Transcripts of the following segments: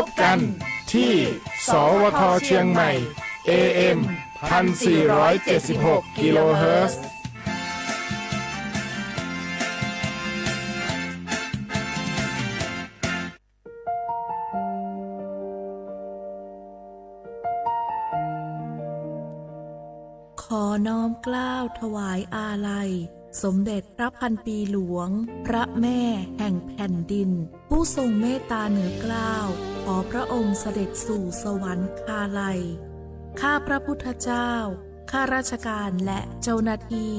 บกันที่สวทเชียงใหม่ AM 1476 กิโลเฮิรตซ์ขอน้อมเกล้าถวายอาลัยสมเด็จพระพันปีหลวงพระแม่แห่งแผ่นดินผู้ทรงเมตตาเหนือเกล้าขอพระองค์เสด็จสู่สวรรคาลัยข้าพระพุทธเจ้าข้าราชการและเจ้าหน้าที่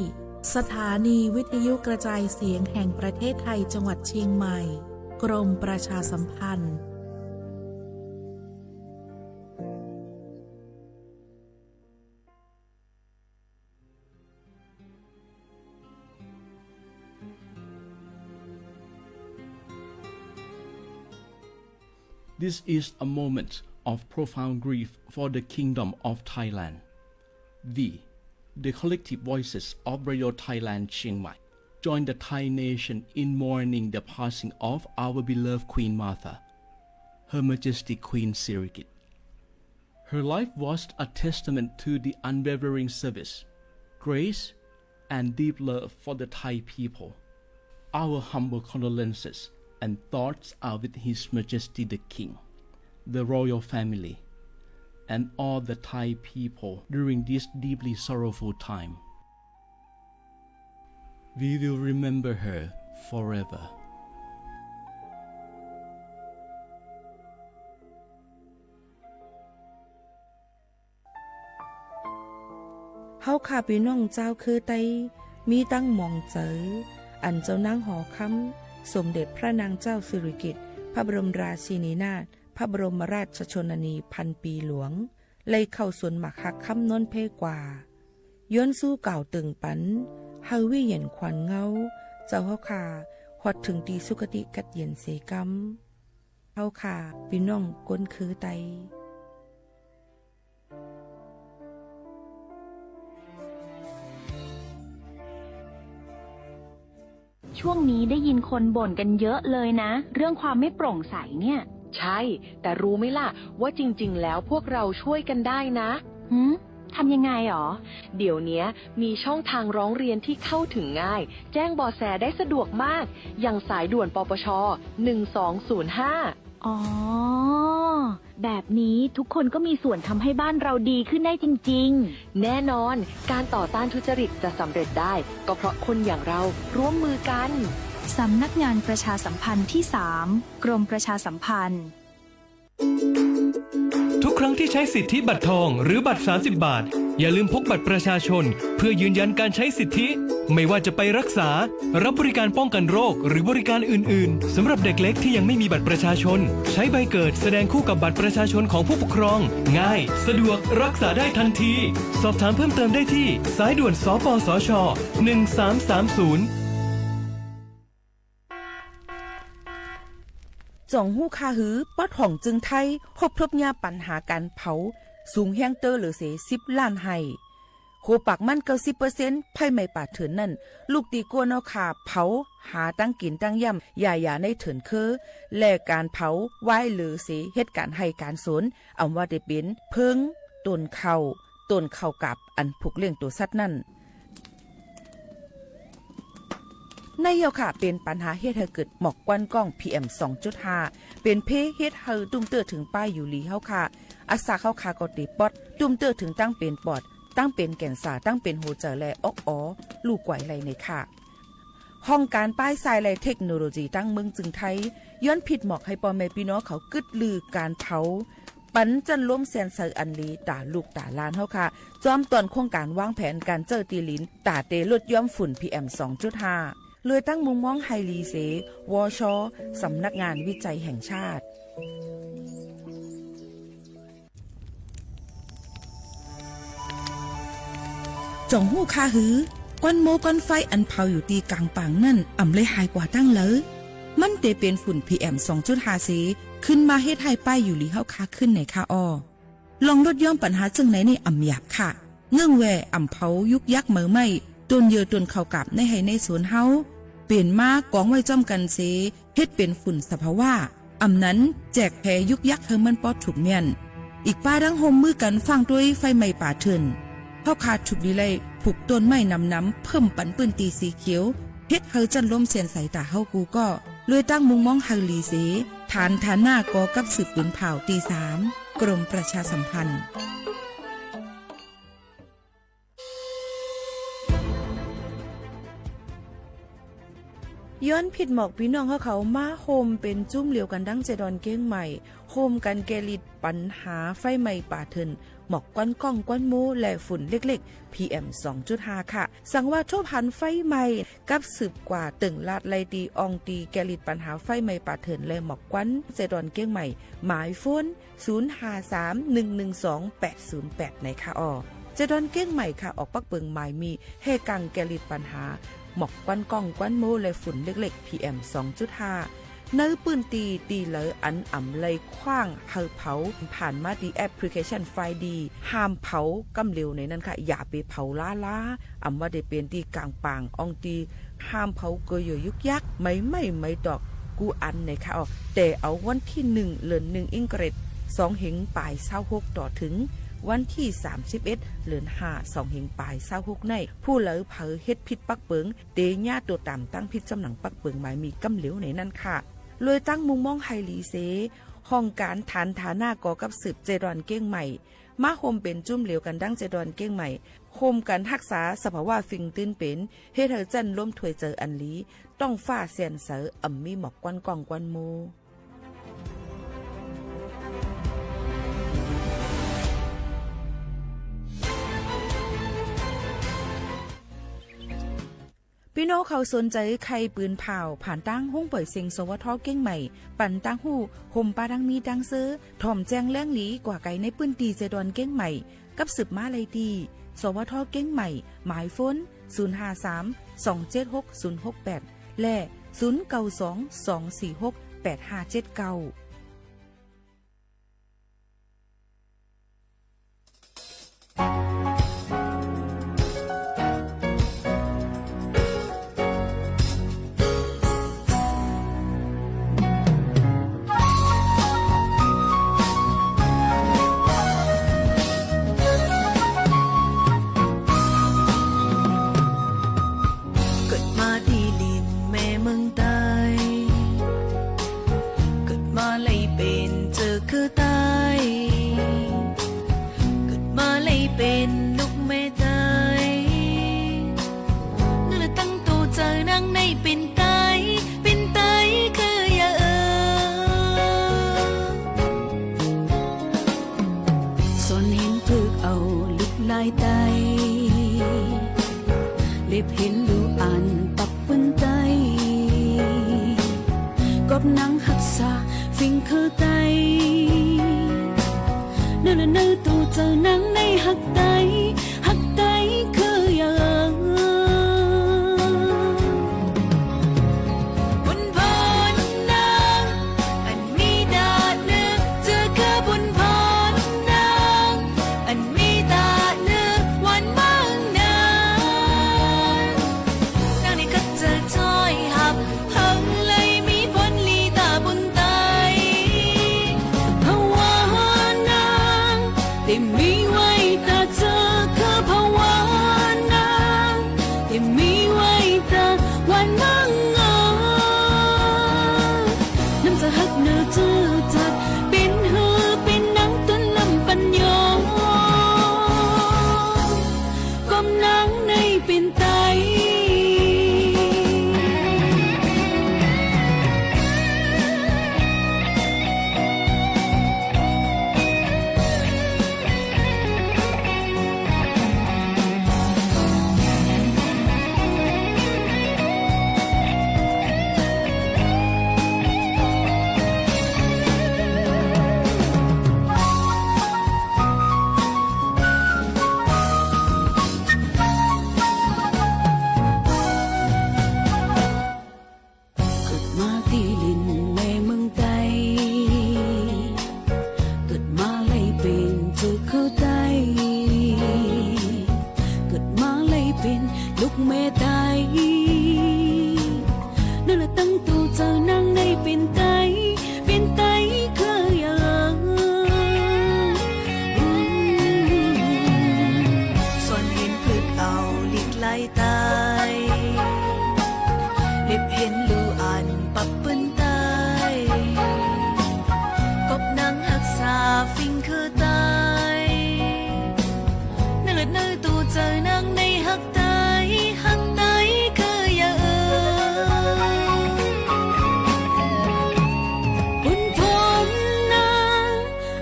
สถานีวิทยุกระจายเสียงแห่งประเทศไทยจังหวัดเชียงใหม่กรมประชาสัมพันธ์This is a moment of profound grief for the Kingdom of Thailand. The collective voices of Radio Thailand Chiang Mai join the Thai nation in mourning the passing of our beloved Queen Martha, Her Majesty Queen Sirikit. Her life was a testament to the unwavering service, grace, and deep love for the Thai people. Our humble condolences and thoughts are with His Majesty the King, the royal family, and all the Thai people during this deeply sorrowful time. We will remember her forever. เฮาข้าพี่น้องเจ้าคือไตมีตั้งหม่องเจออันเจ้านางหอคำสมเด็จพระนางเจ้าสิริกิติ์พระบรมราชินีนาถพระบรมราชชนนีพันปีหลวงเลยเข้าสวนหมักหักคำนนเพกว่าย้อนสู้เก่าตึงปันเฮาวิเย็นขวัญเงาเจ้าเฮาขาฮอดถึงตีสุคติกัดเย็นเสกำเฮาขาพี่น้องก้นคือไตช่วงนี้ได้ยินคนบ่นกันเยอะเลยนะเรื่องความไม่โปร่งใสเนี่ยใช่แต่รู้ไหมล่ะว่าจริงๆแล้วพวกเราช่วยกันได้นะทำยังไงหรอเดี๋ยวนี้มีช่องทางร้องเรียนที่เข้าถึงง่ายแจ้งเบาะแสได้สะดวกมากอย่างสายด่วนปปช1205อ๋อแบบนี้ทุกคนก็มีส่วนทำให้บ้านเราดีขึ้นได้จริงๆแน่นอนการต่อต้านทุจริตจะสำเร็จได้ก็เพราะคนอย่างเราร่วมมือกันสำนักงานประชาสัมพันธ์ที่3กรมประชาสัมพันธ์ทุกครั้งที่ใช้สิทธิบัตรทองหรือบัตร30 บาทอย่าลืมพกบัตรประชาชนเพื่อยืนยันการใช้สิทธิไม่ว่าจะไปรักษารับบริการป้องกันโรคหรือบริการอื่นๆสำหรับเด็กเล็กที่ยังไม่มีบัตรประชาชนใช้ใบเกิดแสดงคู่กับบัตรประชาชนของผู้ปกครองง่ายสะดวกรักษาได้ทันทีสอบถามเพิ่มเติมได้ที่สายด่วนสปสช1330จ่องหู้คาหือปอดห่องจึงไทยพบทบยาปัญหาการเผาสูงแห้งเตอร์หรือเส10 ล้านให้โคปากมัน90%ไผ่ไม่ป่าเถินนั่นลูกตีกัวเนาขาเผาหาตั้งกินตั้งย่ำอย่าในเถินคือแลกการเผาไหว้หรือเสเหตุการณ์ให้การสนเอาว่าได้เป็นเพิงต้นเข่ากับอันผูกเลี้ยงตัวสัตว์นั่นในเยาค่ะเป็นปัญหาเฮ็ดให้เกิดหมอกควันกล้อง PM 2.5 เป็นเพเฮ็ดให้ตุ้มเตื้อถึงป้ายอยู่ลีเฮาค่ะอาสาเข้าคาก็ติปอดตุ้มเตื้อถึงตั้งเป็นปอดตั้งเป็นแก่นสาตั้งเป็นหัวใจและลูกไกวไหลในค่ะห้องการป้ายทรายและเทคโนโลยีตั้งเมืองจึงไทยย้อนผิดหมอกให้พ่อแม่พี่น้องเขากึดลือการเผาปันจันล้มแสนเซอร์อันลีตาลูกตาลานเฮาค่ะจอมตอนโครงการวางแผนการเจอตีลินตาเตลดย่อมฝุ่น PM 2.5เลยตั้งมุมมองไฮรีเสวชสำนักงานวิจัยแห่งชาติจ่องหู้คาหือก้อนโมก้อนไฟอันเผาอยู่ตีกลางปางนั่นอ่ำเลยหายกว่าตั้งเลยมันเตเป็นฝุ่น PM 2.5 เสขึ้นมาเฮ็ดให้ป้ายอยู่ลีเฮาคาขึ้นในค่าอ้อลองลดย่อมปัญหาจังไหนในอ่ำหยาบค่ะเงื่องแวอ่ำเผายุกยักเหมือไม่ต้นเยือต้นเข้ากับในให้ในสวนเฮาเปลี่ยนมากกองไว้จ้อมกันเสเฮ็ดเป็นฝุ่นสภาวะ อำนั้นแจกแพยุกยักเฮอมันปอดถูกเมียนอีกป้าดังโฮมมือกันฟังด้วยไฟไหม้ป่าเถินเข้าขาดฉุกดีเลยผูกต้นไม้น้ำเพิ่มปันปืนตีสีเขียวเฮ็ดเฮอจันล้มเสียนใส่ตาเฮากูก็เลยตั้งมุงมองเฮอลีเสฐานหน้ากอกับสืบปืนเผาตี3กรมประชาสัมพันธ์ย้อนผิดหมอกพี่น้องเขามาโฮมเป็นจุ้มเหลียวกันดังเจดอนเก้งใหม่โฮมกันแกลิดปัญหาไฟไหม้ป่าเถินหมอกก้อนก้องก้อนมูและฝุ่นเล็กๆ PM 2.5 ค่ะสั่งว่าโชพันไฟไหม้กับสืบกว่าตึงลาดไลตีอองตีแกลิดปัญหาไฟไหม้ป่าเถินและหมอกก้อนเจดอนเก้งใหม่หมายโฟน0531128808ในค่ะเจดอนเก้งใหม่ค่ะออกปักเปิงหมายมีเฮกังแกลิดปัญหาหมอกควันก้องควันโมและฝุ่นเล็กๆ PM 2.5 เนื้อปืนตีเหลออันอ่ำเลยคว้างเฮาเผาผ่านมาดีแอปพลิเคชันไฟดีห้ามเผากำเร็วในนั้นค่ะอย่าไปเผาล้าอ่ำว่าได้เป็นตีกลางปางอองตีห้ามเผาเกยยุกยักไม่ดอกกูอันในค่ะแต่เอาวันที่1เดือน1อิงเกรด2 เหงปลาย26ต่อถึงวันที่31เดือน5 2 เหงปลาย26ในผู้เหลอเผอเฮ็ดผิดปักเปิงเตญาตัวตามตั้งผิดจำหนังปักเปิงหมายมีกำเหลวในนั้นค่ะเลยตั้งมุงมองไฮลีเซห้องการฐานฐาหน้ากอกับสืบเจดอนเก้งใหม่มาโฮมเป็นจุ่มเหลวกันดังเจดอนเก้งใหม่โฮมกันรักษาสภาวะฟิงตื้นเป็นเฮ็ดให้จันล้มถวยเจออันลีต้องฟ้าเสียนเสออ่ำมีหมอกกวนกองกวนโมพี่น้องเขาสนใจใครปืนเผาผ่านตั้งห้องปล่อยเสียงสวทเก้งใหม่ปั่นตั้งหูห่มปาดังมีดังซื้อถ่อมแจ้งแล้งหลีกว่าไก่ในปืนตีเจดอนเก้งใหม่กับสืบมาไลดีสวทเก้งใหม่หมายฝน053-276-068และ0922468579เล็บเห็นดูอ่านปักปืนไตกอบนังหักษาฟิงคือไตเนื้อตูเจอนังในหักไตคืออย่างบนพรนางอันมีดาเนื้อเจอคือบนพรนางอันมีตาเนื้อวันมั่งนานางนี่ก็เจอถ้อยหับหังเลยมีผลลีตาบุญไตภาวะนางได้มีไว้ตาเจ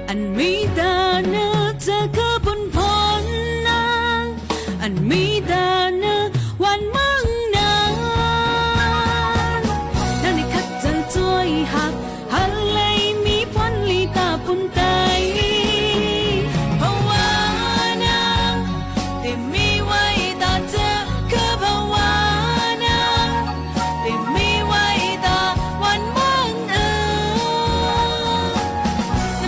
อันมีแต่เนื้อเธอคือบนพรนางอันมีแต่เนื้อวันมึงนางนั่นในคัดเจอช่วยหักฮัลเลยมีพรลีตาปุ่นไตภาวานางแต่มีไว้ตาเจอคือภาวานางแต่มีไว้ตาวันมึงนั่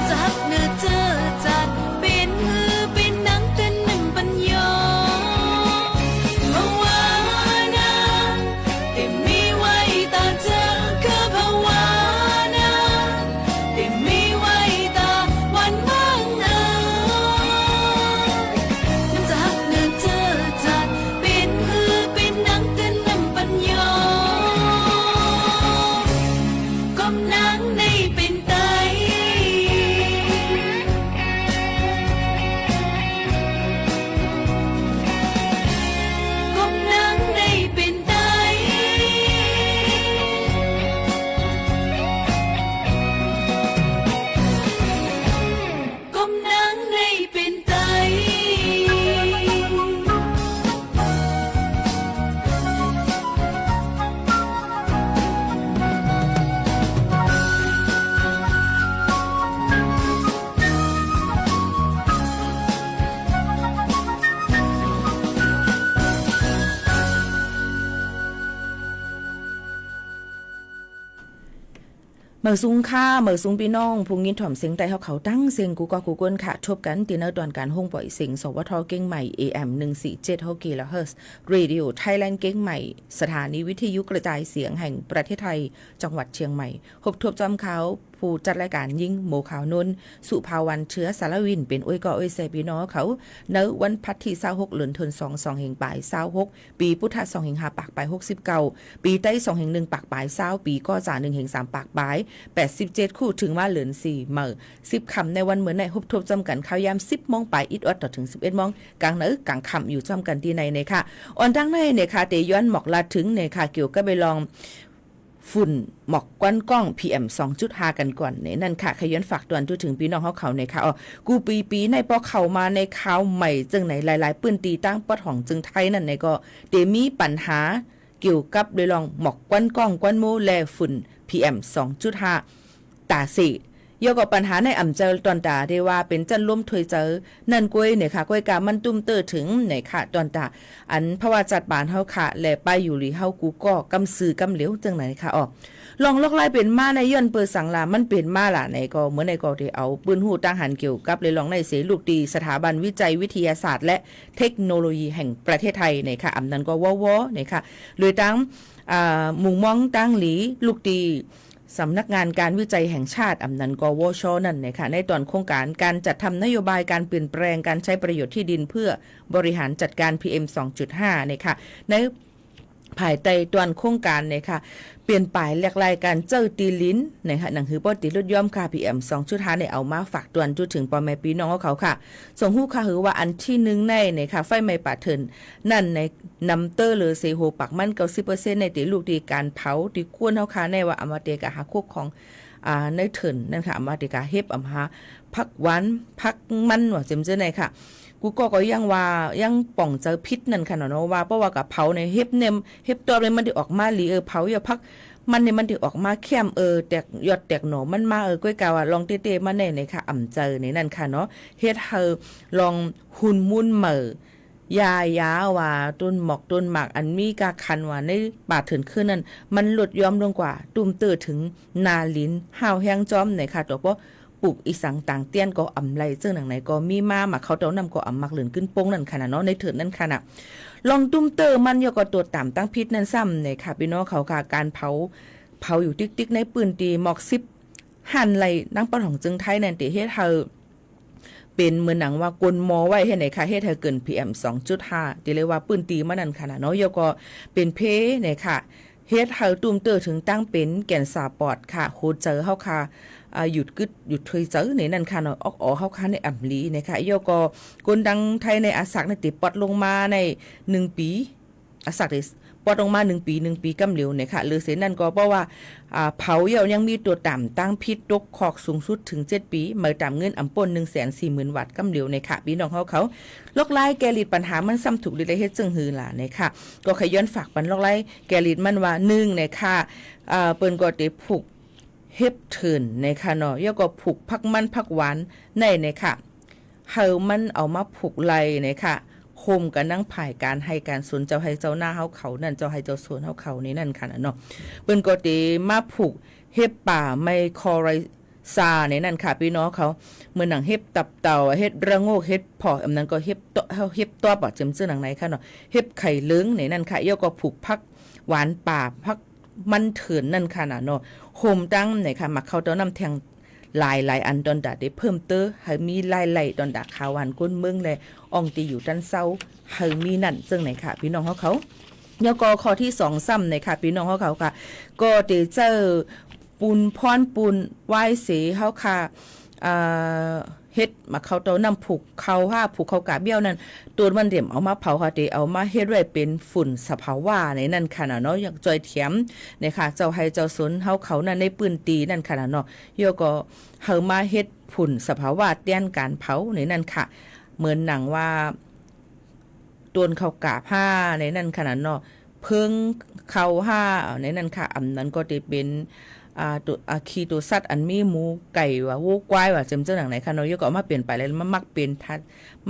นจะหักเนื้อเจอจัดเป็นหือเป็นหนังเต้นหนึ่งปัญญาภาวานางแต่มีไว้ตาเจอคือภาวานางแต่มีไว้ตาวันมึงนั่นจะหักเนื้อเจอจัดเป็นหือเป็นหนังเต้นหนึ่งปัญญาก้มนางในเป็นไตก้มนางในเป็นไตก้มนางในเป็นไต เมื่อสูงค่าเมื่อสูงพี่น้องพุงยินถ่อมเสียงใต้เขาตั้งเสียงกูก็กูกวนค่ะทบกันตีเนอร์ตอนการห้องปล่อยเสียงสวทเก่งใหม่ AM 147 h กิโลเฮิรตซ์เรดิโอไทยแลนด์เก่งใหม่สถานีวิทยุกระจายเสียงแห่งประเทศไทยจังหวัดเชียงใหม่พบทบจำเขาผู้จัดรายการยิ่งโมขาวนนสุภาวันเชื้อสารวินเป็นอ้วยก่ออ้วยแซพี่น้องเขาเนื้อวันพัดที่26เดือนธันวาคม2แห่งปลาย26ปีพุทธ2แห่ง5ปากปลาย69ปีใต้2แห่ง1ปากปลาย20ปีก็จ่า1แห่ง3ปากปลาย87คู่ถึงว่าเหลือน4มื้อ10ค่ำในวันเหมือนในพบทบจำกันข่าวยาม 10 โมงปลายอิดออดต่อถึง 11 โมงกลางเนื้อกลางค่ำอยู่จำกันที่ในค่ะอ่อนทั้งในเนี่ยค่ะเตย้อนหมอกลาถึงเนี่ยค่ะเกี่ยวกับไปลองฝุ่นหมอกควันกล้อง PM 2.5 กันก่อนเนี่ยนั่นค่ะขย้อนฝากตวนทุถึงพี่น้องเขาในค่ะกูปีในพอเข้ามาในข่าวใหม่จึงไหนหลายๆปื้นตีตั้งปอดของจึงไทยนั่นในก็เตมีปัญหาเกี่ยวกับโดยลองหมอกควันกล้องควันโมแลฝุ่น PM 2.5 ตาสิเกี่ยวกับปัญหาในอ่ำเจอตอนตาได้ว่าเป็นจันล้มถวยเจอนั่นกล้วยเนี่ยค่ะกล้วยกามันตุ้มเตอถึงเนี่ยค่ะตอนตาอันเพราะว่าจัดบานเฮาค่ะแลไปอยู่หรือเฮากูก็กำซื้อกำเหลียวจังไหนค่ะลองลอกลายเป็นมาในย่อนเปิดสังลามันเป็นมาล่ะในก็เหมือนในก็ได้เอาปืนหูตั้งหันเกี่ยวกับเลยลองในเสลูกดีสถาบันวิจัยวิทยาศาสตร์และเทคโนโลยีแห่งประเทศไทยเนี่ยค่ะอำนั้นก็วอเนี่ยค่ะเลยตั้งมุงมองตั้งหลีลูกดีสำนักงานการวิจัยแห่งชาติอำนันกวชนั่นนะคะในตอนโครงการการจัดทำนโยบายการเปลี่ยนแปลงการใช้ประโยชน์ที่ดินเพื่อบริหารจัดการ PM 2.5 นะคะในภายใต้ตอนโครงการนะคะเปลี่ยนป่ายหลากหลายการเจ้าตีลิ้นนะคะหนังหือป้อติลดย่อมค่ะ PM 2.5 เนี่ยเอามาฝากตวนจุดถึงปอแม่พี่น้องเขาค่ะส่งฮู้ค่ะหือว่าอันที่1ในนะคะไฟไหม้ป่าเถินนั่นในนำเตอร์หรือเซโฮปักมัน 90% ในติลูกดีการเผาที่กวนเฮาค่ะในว่าอมตะกะหาคุกของในเถินนั่นค่ะอมตะกะเฮ็บอำหาพักหวานพักมันว่าจำเจอไหนค่ะกูก็ยังว่ายังป่องเจอพิษนั่นค่ะเนาะว่าเพราะว่ากับเผาในเฮ็บเนมเฮ็บตัวเลยมันได้ออกมาหลีเผาอย่าพักมันเนี่ยมันได้ออกมาเข้มแตกยอดแตกหนอมันมาก้อยกาว่าลองเต้ๆมาแน่ในค่ะอ่ำเจอในนั่นค่ะเนาะเฮ็ดเฮาลองหุ่นมุ่นเหม่อยาว่าต้นหมอกต้นหมากอันมีกาคันว่าในป่าเถินขึ้นนั่นมันลดย้อมลงกว่าตุ้มเตอถึงนาลิ้นห้าวแห้งจ้อมในค่ะตัวเพราะปลูกอีสังต่างเตี้ยนก็อ่ำไรเจ้าหนังไหนก็มีมาเขาเต้านำก็อ่ำมักเหลือนขึ้นโป้งนั่นค่ะเนาะในเถิดนั่นค่ะนะลองตุ้มเตอมันยก็ตัวต่ำตั้งพิษนั่นซ้ำในค่ะพี่น้องเขาค่ะการเผาอยู่ติ๊กๆในปืนตีหมอก10หั่นไรนั่งปะของจึงไทยนั่นติเฮ็ดเฮาเป็นเหมือนหนังว่ากลมอไว้ให้ไหนค่ะเฮ็ดให้เกิน PM 2.5 ติเลยว่าปืนตีมานั่นค่ะเนาะยก็เป็นเพเนี่ยค่ะเฮ็ดเฮาตุ้มเตอถึงตั้งเป็นแก่นสาปอดค่ะโคเจอเฮาค่ะหยุดกึดหยุดถอยเจอในนั่นค่ะเนาะเฮาค่ะในอ่ำลีนะคะยก็คนดังไทยในอาสักในติปอดลงมาใน1ปีอาสักได้ป อดออกมา1 ปีกำเหลียวเนี่ยค่ะหรือเสนั่นก็เพราะว่าเผาเหี่ยวยังมีตัวต่ำตั้งพิษตกคอกสูงสุดถึง7 ปีเมื่อตามเงินอำป่น 140,000 วัตต์กำเหลียวเนี่ยค่ะพี่น้องเขาลอกไล่แกลิดปัญหามันซ้ำถูกเลยเฮ็ดจึงหือล่ะเนี่ยค่ะก็ขย้อนฝากปันลอกไล่แกลิดมันว่า1เนี่ยค่ะเปิ้นก็ได้ผูกเฮ็บเถินในค่ะเนาะแล้วก็ผูกพักมันพักหวานในค่ะเฮามันเอามาผูกไหลในค่ะโฮมกันนั่งผ่ายการให้การสวนเจ้าให้เจ้าหน้าเฮาเขานั่นเจ้าให้เจ้าสวนเฮาเขานี่นั่นค่ะเนาะเปิ้นก็ได้มาผูกเฮ็บป่าไมโครไรซาในนั่นค่ะพี่น้องเขาเหมือนหนังเฮ็บตับเต่าเฮ็ดระโงกเฮ็ดพออันนั้นก็เฮ็บตัวบ่จำซื่อหนังไหนค่ะเนาะเฮ็บไข่เลิ้งในนั่นค่ะย่อก็ผูกพักหวานป่าพักมันเถินนั่นค่ะเนาะโฮมตั้งไหนค่ะมักเข้าเต้านำแทงหลายอันดอนดาได้เพิ่มเตอให้มีหลายดอนดาขาวหวานก้นเมืองเลยอ่องตีอยู่ด้านเซาให้มีนั่นซึ่งไหนค่ะพี่น้องเขาแล้วก็ข้อที่2ซ้ำในค่ะพี่น้องเขาค่ะก็ได้เจอปูนพรปูนไหว้เสเฮาค่ะเฮ็ดมาเขาเตานำผูกเขาผูกเขากะเบี้ยวนั่นตัวมันเดี่ยมเอามาเผาค่ะเอามาเฮ็ดไว้เป็นฝุ่นสภาวะในนั่นค่ะเนาะอย่างจอยเถียมเนี่ยค่ะเจ้าให้เจ้าสนเฮาเขานั่นในปืนตีนั่นค่ะเนาะโยก็เฮามาเฮ็ดฝุ่นสภาวะเตี้ยนการเผาในนั่นค่ะเหมือนหนังว่าต้นเขากะผ้าในนั่นค่ะเนาะเพิ่งเขาในนั่นค่ะอันนั้นก็จะเป็นตัวคีตัวสัตว์อันมีหมูไก่ว่าวัวควายว่าจำเจ้าหนังไหนค่ะเนาะยกออกมาเปลี่ยนไปแล้วมันมักเป็นทัด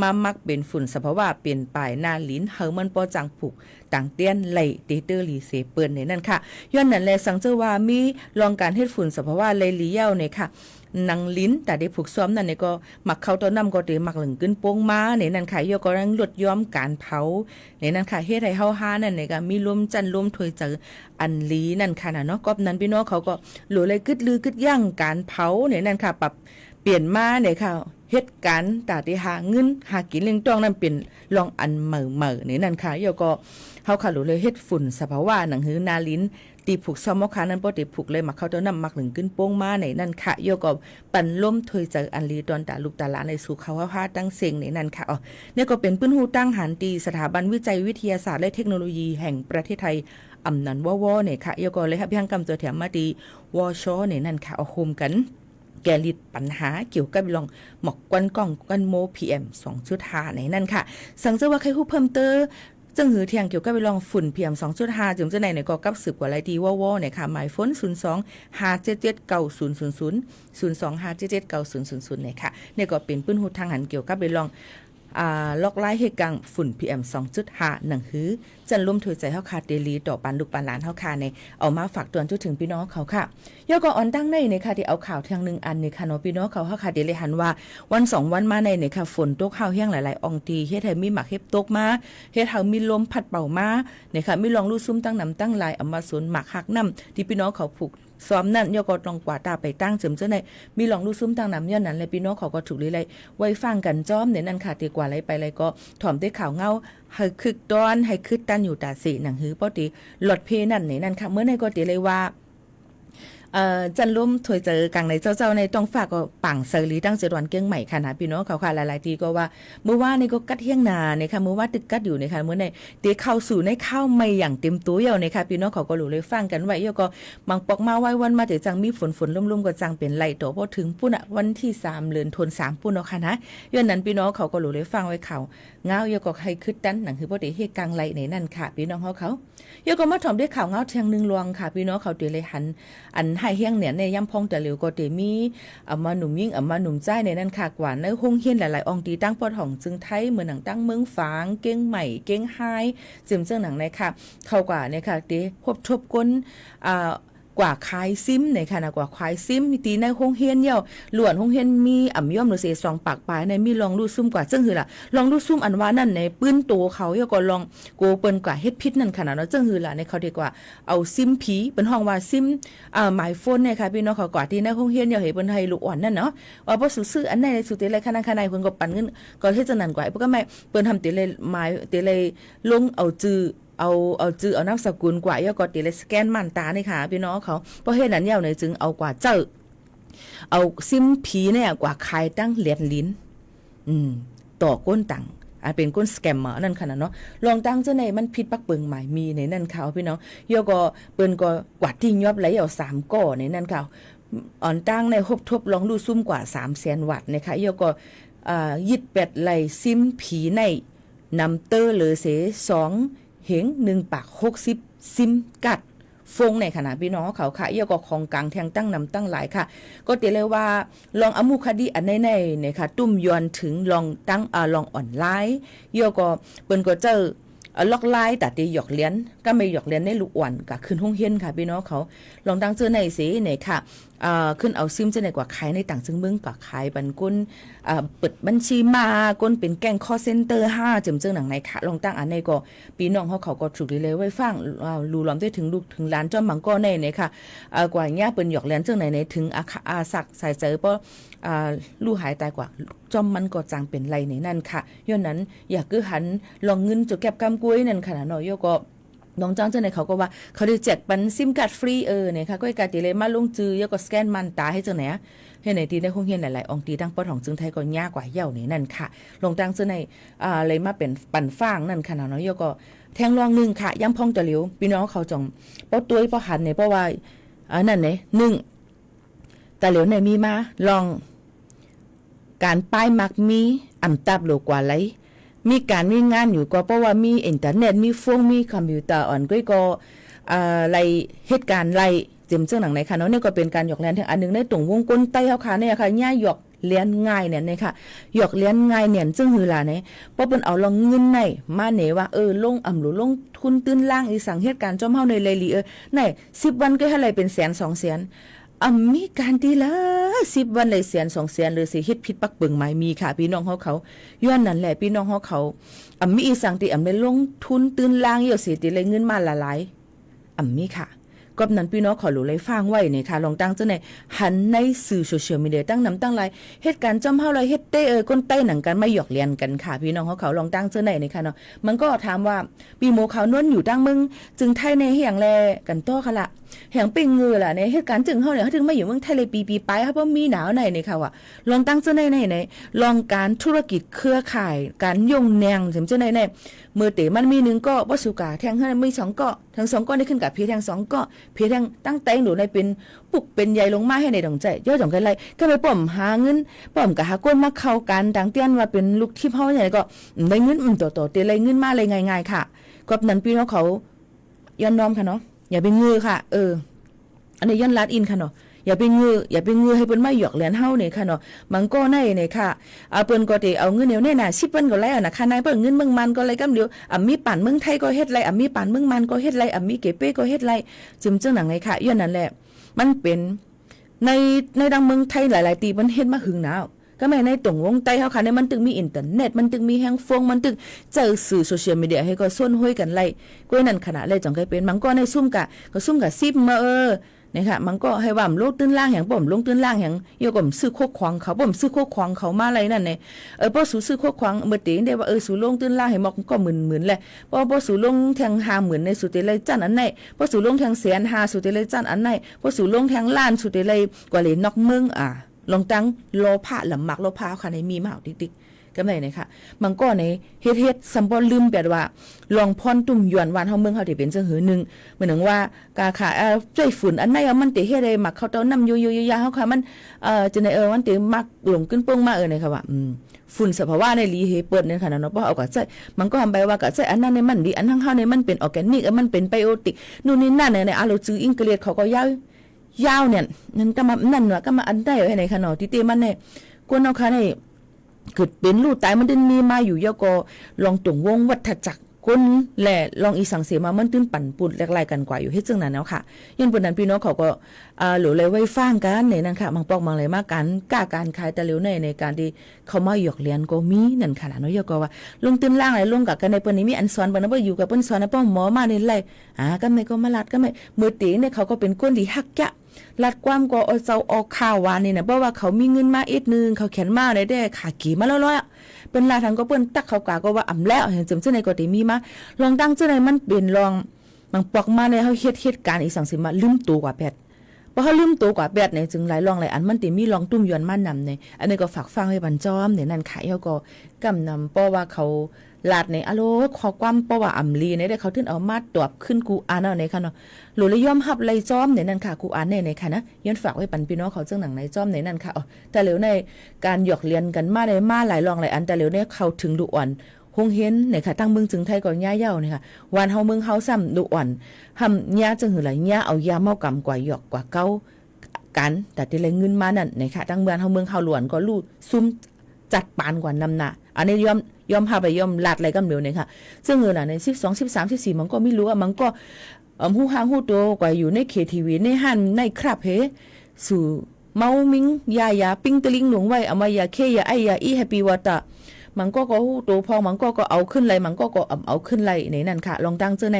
มามักเป็นฝุ่นสภาวะเปลี่ยนไปหน้าลิ้นเฮามันปอจังผูกต่างเตี้ยนไหลเตเตอร์ลีเสเปิ้นในนั่นค่ะย้อนนั้นแลสังเจอว่ามีลองการเฮ็ดฝุ่นสภาวะไหลเลี้ยวเนี่ยค่ะนังลิ้นแต่ได้ผูกซ้อมนั่นเนี่ยก็มักเข้าต้นน้ำก็ได้มักหลึงขึ้นโป้งมาในนั้นค่ะยกก็ลดย้อมการเผาในนั้นค่ะเฮ็ดให้เฮาหานั่นเนี่ยก็มีลมจันลมถวยเจออันลีนั่นค่ะเนาะก็นั้นพี่น้องเขาก็หลุเลยกึดลือกึดย่างการเผาในนั้นค่ะปรับเปลี่ยนมาเนี่ยค่ะเฮ็ดการตาได้หาเงินหากินเลี้ยงต้องนั่นเป็นลองอันเหม่อในนั้นค่ะยกก็เฮาค่ะหลุเลยเฮ็ดฝุ่นสภาวะหนังหือนาลิ้นตีผูกซ้อมมอคานั้นบ่ได้ผูกเลยมาเข้าต้นน้ำมักหนึ่งขึ้นโป้งมาในนั่นค่ะโยก็ปั่นล้มถอยจากอันลีดอนตาลูกตาหลานในสู่เขาพาตั้งเสียงในนั่นค่ะเนี่ยก็เป็นปื้นหูตั้งหันตีสถาบันวิจัยวิทยาศาสตร์และเทคโนโลยีแห่งประเทศไทยอำนันวเนี่ยค่ะโยก็เลยครับยังกำตัวแถมมาดีวชในนั่นค่ะเอาโฮมกันแกลิดปัญหาเกี่ยวกับลองหมอกควันกล้องควันโม PM 2.5 ในนั่นค่ะสังเกตว่าใครฮู้เพิ่มเตอจึงหือเทียงเกี่ยวกับไปลองฝุ่น PM 2.5 จึงจะในก็กับสืบกว่าไรดีว่าเนี่ยค่ะหมายฝน02-577-9000 02-577-9000เนี่ยค่ะเนี่ยก็เป็นปื้นหูทางหันเกี่ยวกับไปลองลอกไล่เหตุการณ์ฝุ่น PM 2.5 หนังหือจันร่วมถวยใจเฮาค่ะเดลีต่อปันลูกปันหลานเฮาค่ะในเอามาฝากเตือนถึงพี่น้องเขาค่ะย่อก็อ่อนตั้งในเนี่ยค่ะที่เอาข่าวทางนึงอันเนี่ยค่ะเนาะพี่น้องเขาเฮาค่ะเดเลยหันว่าวัน2วันมาในเนี่ยค่ะฝนตกเฮาแห้งหลายๆอองตีเฮ็ดให้มีหมักเฮ็บตกมาเฮ็ดเฮามีลมพัดเป่ามาเนี่ยค่ะมีลองลู่ซุ่มตั้งน้ำตั้งลายเอามาสวนหมักหักน้ำที่พี่น้องเขาผูกซ้อมนั่นย่อก็ลองกว่าตาไปตั้งเจิมเจ้าในมีลองลู่ซุ่มตั้งน้ำย้อนนั้นเลยพี่น้องเขาก็ถูกเลยไว้ฟังกันจ้อมเนี่ยนั่นค่ะตีกว่าไรไปไรก็ถ่อมด้วยข่าวเงาให้คึกตอนให้คึกตันอยู่ตาสีหนังหือปอตีหลดเพนั่นเนี่ยนั่นค่ะเมื่อในก็ตีเลยว่าจันร่วมถวยเจอกังในเจ้าในต้องฝากก็ปังเซอรีตั้งเจดวันเกี้ยงใหม่ค่ะนะพี่น้องเขาค่ะหลายๆทีก็ว่าเมื่อว่านี่ก็กัดเที่ยงนาเนี่ยค่ะเมื่อว่าตึกกัดอยู่เนี่ยค่ะเมื่อในเตะเข้าสู่ในข้าวไม่อย่างเต็มตัวเยาเนี่ยค่ะพี่น้องเขาก็รู้เลยฟังกันไว้เยาก็บางปอกมาไว้วันมาแต่จังมีฝนลุ่มๆก็จังเป็นไหลโตพอถึงปุ่นอ่ะวันที่3เดือนธันวาคมปุ่นเนาะค่ะนะย้อนนั้นพี่น้องเขาก็รู้เลยฟังไว้เขาเงาเยาก็ให้คึดดันหนังคือบ่ได้เฮ็ดกลางไหลในนั่นค่ะพี่น้องเขาเยาก็มาถ่อมด้วยข่าวเงาเทียงนึงลวงค่ะพี่น้องเขาเตเลยหันอันให้เฮียงเนี่ยในย่ำพองแต่เหลียวก็เตมีมาหนุ่มยิ่งมาหนุ่มใจในนั้นค่ะกว่าในห้องเฮียนหลายๆองค์ตีตั้งปอดห่องจึงไทยเหมือนหนังตั้งเมืองฝางเก้งใหม่เก้งไฮจึงเจ้าหนังในค่ะเข้ากว่าเนี่ยค่ะเตพบทบก้นกว่าคายซิมในค่ะนะกว่าคายซิมมีตีในห้องเฮียนเย่าหลวนห้องเฮียนมีย่อมหรือเสซองปากปลายในมีลองรูดซุ่มกว่าจึงหือล่ะลองรูดซุ่มอันว่านั่นในปื้นโตเขาเย่าก็ลองโกเปิ้นกว่าเฮ็ดพิษนั่นขนาดเนาะจึงหือล่ะในเขาดีกว่าเอาซิมผีเป็นห้องว่าซิมหมายโฟนเนี่ยค่ะพี่น้องเขากว่าที่ในห้องเฮียนเย่าเห็นเปิ้นให้ลูกอ่อนนั่นเนาะว่าบ่ซื้ออันไหนสุดเตเลยขนาดเพิ่นก็ปั่นเงินก็เฮ็ดจังนั้นกว่าเพิ่นก็ไม่เปิ้นทำเตเลยหมายเตเลยลงเอาจื้อเอาจื้อเอานามสกุลกว่าย่อก็ติเลยสแกนม่านตานี่ค่ะพี่น้องเขาเพราะเฮ็ดนั้นยาวในจึงเอากว่าเจ้าเอาซิมผีเนี่ยกว่าคายตั้งเหรียญลิ้นต่อก้นตัง เป็นก้นสแกมเมอร์นั่นค่ะเนาะลองตั้งเจ้าในมันผิดปักเปิงหมายมีในนั่นเขาพี่น้องโยก็เปิ้นก็กวาดทิ้งยอบไหลเอา3ก่อในนั่นเขาอ่อนตั้งในฮบทบลองดูซุ่มกว่า300,000 วัตต์นะคะโยก็ยิดเป็ดไหลซิมผีในนำเตอร์หรือเส2เหง1 ปาก60ซิมกัดฟงในขณะพี่น้องเขาค่ะเยาก็ของกลางแทงตั้งนำตั้งหลายค่ะก็เตเลยว่าลองอมุคดีอันในเนี่ยค่ะตุ้มยอนถึงลองตั้งลองออนไลน์เยาก็เปิ้นก็เจอล็อกไลน์แต่ตีหยอกเลี้ยนก็ไม่หยอกเลี้ยนในลูกอ่อนก็ขึ้นห้องเฮียนค่ะพี่น้องเขาลองตั้งเจอในสิเนี่ยค่ะขึ้นเอาซิมจะในกว่าขายในต่างซึ่งเมืองก็ขายบันกุนเปิดบัญชีมาก้นเป็นแก๊งคอเซ็นเตอร์5จึงหนังในค่ะลองตั้งอันในก็พี่น้องเขาก็ถูกเลยไว้ฟังรู้ล้อมได้ถึงลูกถึงล้านจอมมังก็ในเนี่ยค่ะกว่าเงี้ยเป็นหยอกเลี้ยนจังไหนในถึงอาศักใส่เจอเพราะลู่หายตายกว่าจอมมันก็จางเป็นไรในนั่นค่ะย้อนนั้นอยากคือหันลองเงินจะเก็บกำกุ้ยนั่นค่ะเนาะโยก็น้องจ้างเจ้าไหนเขาก็ว่าเขาได้แจกปันซิมการ์ดฟรีเนี่ยค่ะก็ไอ้การตีเลยมาลงจื้อแล้วก็สแกนมันตาให้เจ้าไหนให้ไหนตีได้คงเห็นหลายๆองค์ตีตั้งปอดของจึงไทยก็ยากกว่าเย่านี่นั่นค่ะลงตั้งเจ้าไหนเลยมาเป็นปั่นฟางนั่นค่ะเนาะโยก็แทงรองนึงค่ะย้ำพองตะเหลียวพี่น้องเขาจงป้อตุ้ยป้อหันเนี่ยเพราะว่านั่นเนี่ย1ตะเหลียวเนี่ยมีมาลองการป้ายมักมีอ่ำตับโลกว่าไรมีการมีงานอยู่ก็เพราะว่ามีอินเทอร์เน็ตมีโฟนมีคอมพิวเตอร์อ่อนก็ไล่เหตุการณ์ไล่เต็มเจ้าหนังไหนค่ะเนาะนี่ก็เป็นการหยอกเลี้ยนทั้งอันนึงในตรงวงกลไต้เฮาค่ะเนี่ยค่ะย่าหยอกเลี้ยนง่ายเนี่ยค่ะหยอกเลี้ยนง่ายเนี่ยจึงหือล่ะเนี่ยเพราะเปิ้นเอาลองเงินในมาเนี่ยว่าลงหรือลงทุนตื้นล่างอีสังเหตุการณ์จอมเฮาในเลยลีไหน10 วันก็ให้อะไรเป็นแสน2 แสนมีการตีละ10 วันเลยแสน2 แสนหรือสิเฮ็ดผิดปักเบิ่งหมายมีค่ะพี่น้องเขาย้อนนั่นแหละพี่น้องเขามีอีสังติได้ลงทุนตื้นล่างอยู่สิติเลยเงินมาละหลายมีค่ะก็นั้นพี่น้องขอรู้เลยฟังไว้นี่ค่ะลองตั้งเจ้าในหันในสื่อโซเชียลมีเดียตั้งนำตั้งหลายเหตุการณ์จอมเฮาเลยเฮ็ดเต้ก้นใต้หนังกันไม่หยอกเลียนกันค่ะพี่น้องเขาลองตั้งเจ้าในนี่ค่ะเนาะมันก็ถามว่าปีโมเขานวลอยู่ตั้งมึงจึงไทยในเฮียงแลกันโตค่ะละแห่งเป็นเงือล่ะในเหตุการณ์จึงเฮาเนี่ยเขาถึงมาอยู่เมืองไทยเลยปีไปครับเพราะมีหนาวในนี่ค่ะว่าลองตั้งเจ้าในลองการธุรกิจเครือข่ายการยงแนงเจ้าในมือเตมันมี1ก็บ่สุกาแทงให้มี2ก็ทั้ง2ก็ได้ขึ้นกับเพียแทง2ก็เพียแทงตั้งแต่งหนูในเป็นปุกเป็นใหญ่ลงมาให้ในดองใจย่อจ่องกันไรก็ไปป้อมหาเงินป้อมกับหาก้นมาเข้ากันดังเตี้ยนว่าเป็นลูกที่เฮาใหญ่ก็ได้เงินต่อเตเลยเงินมาเลยง่ายๆค่ะก็นั้นพี่น้องเขาย้อนน้อมค่ะเนาะอย่าไปงือค่ะอันนี้ย้อนลัดอินค่ะเนาะอย่าไปงือให้เปิ้นมาหยอกเลียนเฮานี่ค่ะเนาะมันก็ในนี่ค่ะเปิ้นก็สิเอาเงินแนวแน่น่ะ10เปิ้นก็ไล่น่ะค่ะนายเปิ้นเงินเมืองมันก็ไล่กำเดียวมีป่านเมืองไทยก็เฮ็ดไรมีป่านเมืองมันก็เฮ็ดไรมีเกเป้ก็เฮ็ดไรจึงหนังไงค่ะย้อนนั่นแหละมันเป็นในดังเมืองไทยหลายๆตีมันเฮ็ดมาหึงหนาวก็แม่ในตรงวงใต้เฮาค่ะในมันตึงมีอินเทอร์เน็ตมันตึงมีแฮงฟงมันตึงเจอสื่อโซเชียลมีเดียให้ก็ส่วนห้วยกันไล่ก้วยนั่นขนาดเลยจังไกเป็นมันก็ในซุ่มกะก็ซุ่มกะซิบมานี่ค่ะมันก็ให้ว่าโลกตื้นล่างแห่งบ่มลงตื้นล่างแห่งโยกมซื้อโคกขวางเขาบ่มซื้อโคกขวางเขามาอะไรนั่นเนี่ยพอซื้อโคกขวางเมื่อตีได้ว่าสูลงตื้นล่างให้หมอกก็หมื่นแหละพอสูลงแทง50,000ในสุดเลยจันอันไหนพอสูลงแทง150,000สุดเลยจันอันไหนพอสูลงแทงล้านสุดเลยกว่าเลยนอกเมืองลองตั้งโลภะลำมักโลภะค่ะในมีมาเอาติ๊กก็ได้นะคะมันก็ในเฮ็ดสัมบ่ลืมแบบว่าลองพรตุ่มหยวนวานเฮาเมืองเฮาที่เป็นจังหือนึงเหมือนว่ากาขาใจฝุ่นอันไหนมันติเฮ็ดได้มักเขาเต้านำอยู่ๆยาเฮาค่ะมันจะในมันติมักหลงขึ้นเปิ้งมานี่ค่ะว่าฝุ่นสภาวะในลีเฮเปิดนี่ค่ะเนาะบ่เอาก็ใจมันก็ทำไปว่าก็ใจอันนั้นในมันดีอันทั้งเฮาในมันเป็นออร์แกนิกมันเป็นไบโอติกนู่นนี่นั่นในเราจื้ออังกฤษเขาก็ยาวเนี่ยนั่นก็มานั่นว่าก็มาอันได้ให้ในขนาดที่เตมันเนี่ยกวนเอาค่ะในเกิดเป็นลูกตายมันดึงมีมาอยู่ยะก็ลองตรงวงวัฏจักรคนแหละลองอีสังเสมามันตื้นปั่นปุ่นแลกๆกันกว่าอยู่เฮ็ดจังนั้นแล้วค่ะยันปนนั้นพี่น้องเขาก็หรือเลยไว้ฟังกันในนั้นค่ะบางปอกบางเลยมากันกล้าการขายตะเหลียวในการที่เขามาหยอกเลียนก็มีนั่นค่ะเนาะยะก็ว่าลงตื้นล่างไหลลงกับกันในเปิ้นนี้มีอันสอนบ่นะบ่อยู่กับเปิ้นสอนนะป้อหมอมานี่ไล่ก็ไม่ก็มาลัดก็ไม่มือตีเนี่ยเขาก็เป็นคนที่ฮักยะลัดความก็เอาเจ้าออกข่าววานนี่นะเพราะว่าเขามีเงินมาอีกนึงเขาเขียนมาได้ขากี่มาแล้วๆเป็นลาทางก็เปิ้นตักเขากาก็ว่าแล้วเห็นจำเจ้าในก็ได้มีมาลองตั้งเจ้าในมันเป็นลองบางปอกมาในเฮาเฮ็ดการอีสังสิมาลืมตัวกว่าแพทย์ป พอเขาลืมตัวกว่าแบดเนี่ยจึงหลายลองหลายอันมันติมีลองตุ้มยวนมานำเนี่ยอันนี้ก็ฝากฟังไว้บันจอมเนี่ยนั่นขายเขาก็กำนำเพราะว่าเขาลาดในอะโลขอความเพราะว่าอำลีเนี่ยได้เขาถึงเอามาตอบขึ้นกูอ่านเอาในค่ะเนาะหลุเลยยอมรับไล่จอมเนี่ยนั่นค่ะกูอ่านในค่ะนะย้อนฝากไว้ปันพี่น้องเขาเจ้าหนังในจอมในนั่นค่ะแต่เหลียวในการหยอกเรียนกันมาในมาหลายลองหลายอันแต่เหลียวในเขาถึงดุอ่อนคงเห็นเนี่ยค่ะตั้งเมืองจึงไทยก่อนย่าเย้าเนี่ยค่ะวันเฮาเมืองเฮาซ้ำดุอ่อนหำย่าจึงหือหลายย่าเอายาเมากำกว่าหยอกกว่าเก้ากันแต่ที่เลยเงินมานั่นเนี่ยค่ะตั้งเมืองเฮาเมืองเฮาหลวนก็ลู่ซุ่มจัดปานกว่านำหน้าอันนี้ยอมพาไปยอมลาดอะไรกันเดียวเนี่ยค่ะซึ่งเงินน่ะใน12 13 14มันก็ไม่รู้อ่ะมันก็ฮู้ฮางฮู้โตกว่าอยู่ในเคทีวีในหันในครับเฮสู่เมามิงยาปิ้งตะลิงหลวงไว้เอามายาเคยาไอยาอีแฮปปี้วอเตอร์มันก็ฮู้โตพอมันก็เอาขึ้นไหลมันก็เอาขึ้นไหลในนั่นค่ะลองตั้งเจ้าใน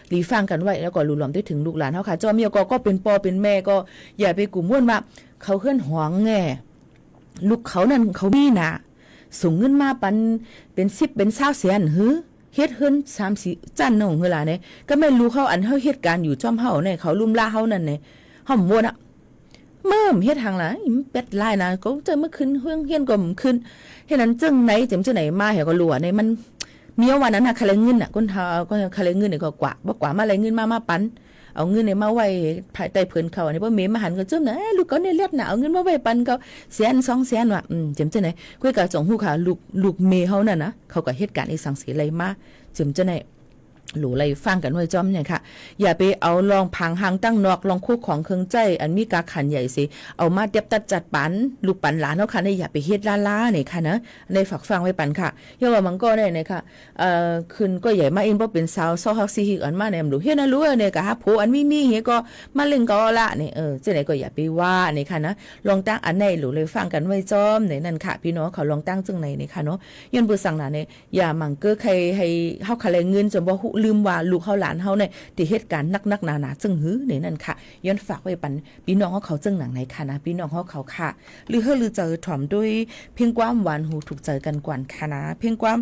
หลีฟังกันไว้แล้วก็รู้รวมได้ถึงลูกหลานเฮาค่ะจอมเมียก็เป็นปอเป็นแม่ก็อย่าไปกลุ่มม่วนว่าเขาเคลื่อนหวงแง่ลูกเขานั่นเขามีน่ะส่งเงินมาปันเป็น10เป็น20แสนหือเฮ็ดเฮิรน3-4จันน้องเฮล่ะเนี่ยก็ไม่รู้เขาอันเฮาเฮ็ดการอยู่จ้อมเฮาเนี่ยเขาลุ่มล่าเฮานั่นเนี่ยเฮาม่วนอ่ะเมิ่มเฮ็ดทางล่ะเป็ดลายนะก็เจอเมื่อคืนเฮืองเฮียนก็มื้อคืนเฮ็ดนั้นจึงไหนเจ็มจังไหนมาเหก็รู้อ่ะเนี่ยมันมีวันนั้นน่ะคะแนนเงินน่ะคนเฮาก็คะแนนเงินนี่ก็กว่าบ่กว่ามาอะไรเงินมาปันเอาเงินเนี่ยมาไว้ภายใต้เพิ่นเขาอันนี้บ่เมมาหันก็จึ้มนะลูกก็เนี่ยเลียดน่ะเอาเงินมาไว้ปันเขา100,000 200,000ว่ะเจ็มจังไหนคุยกับสองฮู้ค่ะลูกเมเฮานั่นนะเขาก็เหตุการณ์อีสังสีอะไรมาเจ็มจังไหนหลูไรฟังกันไว้จอมเนี่ยค่ะอย่าไปเอาลองพังหางตั้งนอกลองคู่ของเครื่องใจอันมีกาขันใหญ่สิเอามาเด็บตัดจัดปันลูกปันหลานเฮาค่ะอย่าไปเฮ็ดล้าๆเนี่ยค่ะนะในฝากฟังไว้ปันค่ะย่อว่ามันก็ได้เนี่ยค่ะคืนก็ใหญ่มาเองบ่เป็นสาวซ้อฮักซิฮิกอันมาเนี่ยรู้เฮ็ดนะรู้เนี่ยก็หาผัวอันมีเฮก็มาเล่นก็ละเนี่ยจังได๋ก็อย่าไปว่าเนี่ยค่ะนะลองตั้งอันไหนหลูเลยฟังกันไว้จอมเนี่ยนั่นค่ะพี่น้องเขาลองตั้งจังไหนเนี่ยค่ะเนาะย้อนบ่สั่งน่ะเนี่ยอย่ามังเก้อใครให้เฮาคะแลเงินจนบ่ลืมว่าลูกเฮาหลานเฮาเนี่ยที่เหตุการณ์นักๆหนาๆจึงหือในนั่นค่ะย้อนฝากไว้ปันพี่น้องเขาจึงหนังไหนค่ะนะพี่น้องเขาค่ะหรือเจอถ่อมด้วยเพียงความหวานหูถูกใจกันกว่าค่ะนะเพียงความ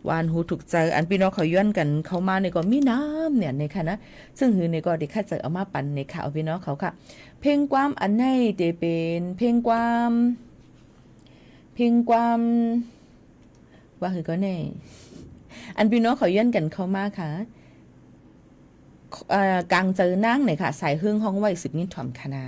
หวานหูถูกใจอันพี่น้องเขาย้อนกันเข้ามาในก็มีน้ำเนี่ยในค่ะนะซึ่งหือในก็ได้คัดเจอเอามาปันในค่ะเอาพี่น้องเขาค่ะเพียงความอันไหนจะเป็นเพียงความว่าคือก็แน่อันพี่น้องเขาย้อนกันเข้ามาค่ะกลางเจอนั่งเนี่ยค่ะใส่เฮืองห้องไว้10นิ้วถ่อมคณา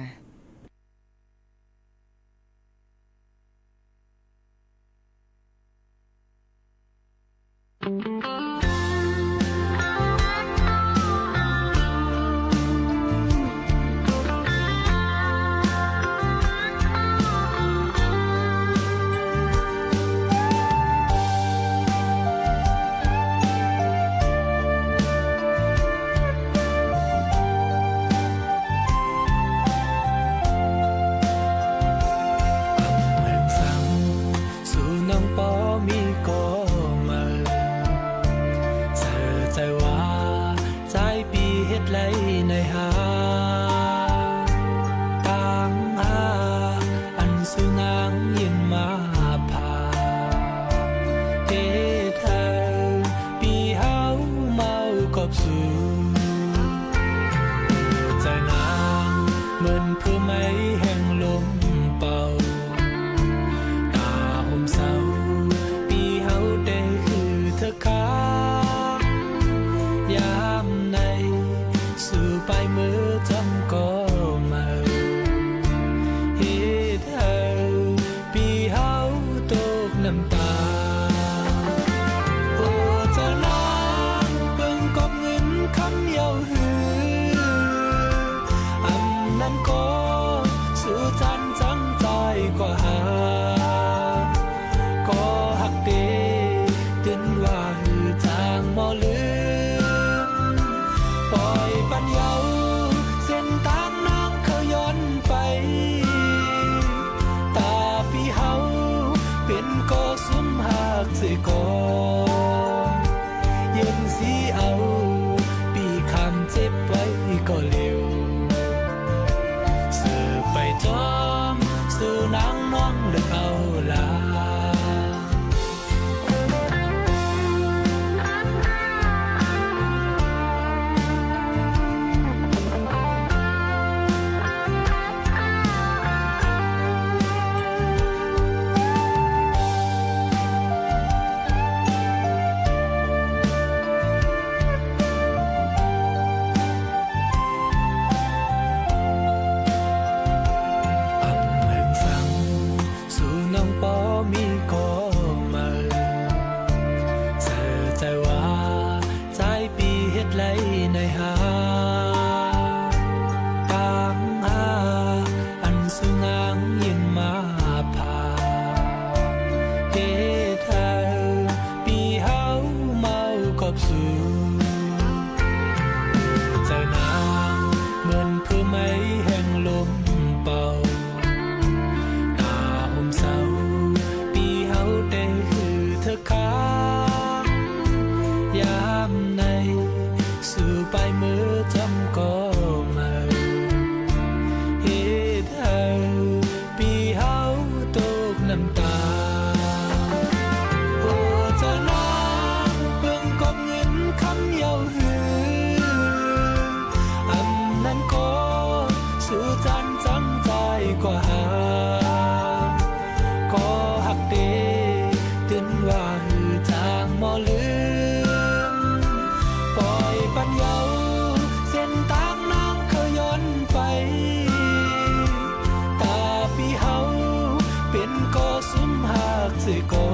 สื่อก่อ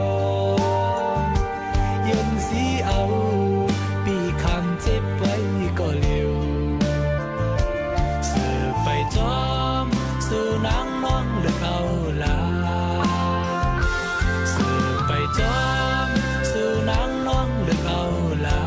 นยันสีเอาปีคำเจ็บไว้ก็เร็วเสือไปจอมสู่นางน้องเลือกเอาลาเสือไปจอมสู่นางน้องเลือกเอาลา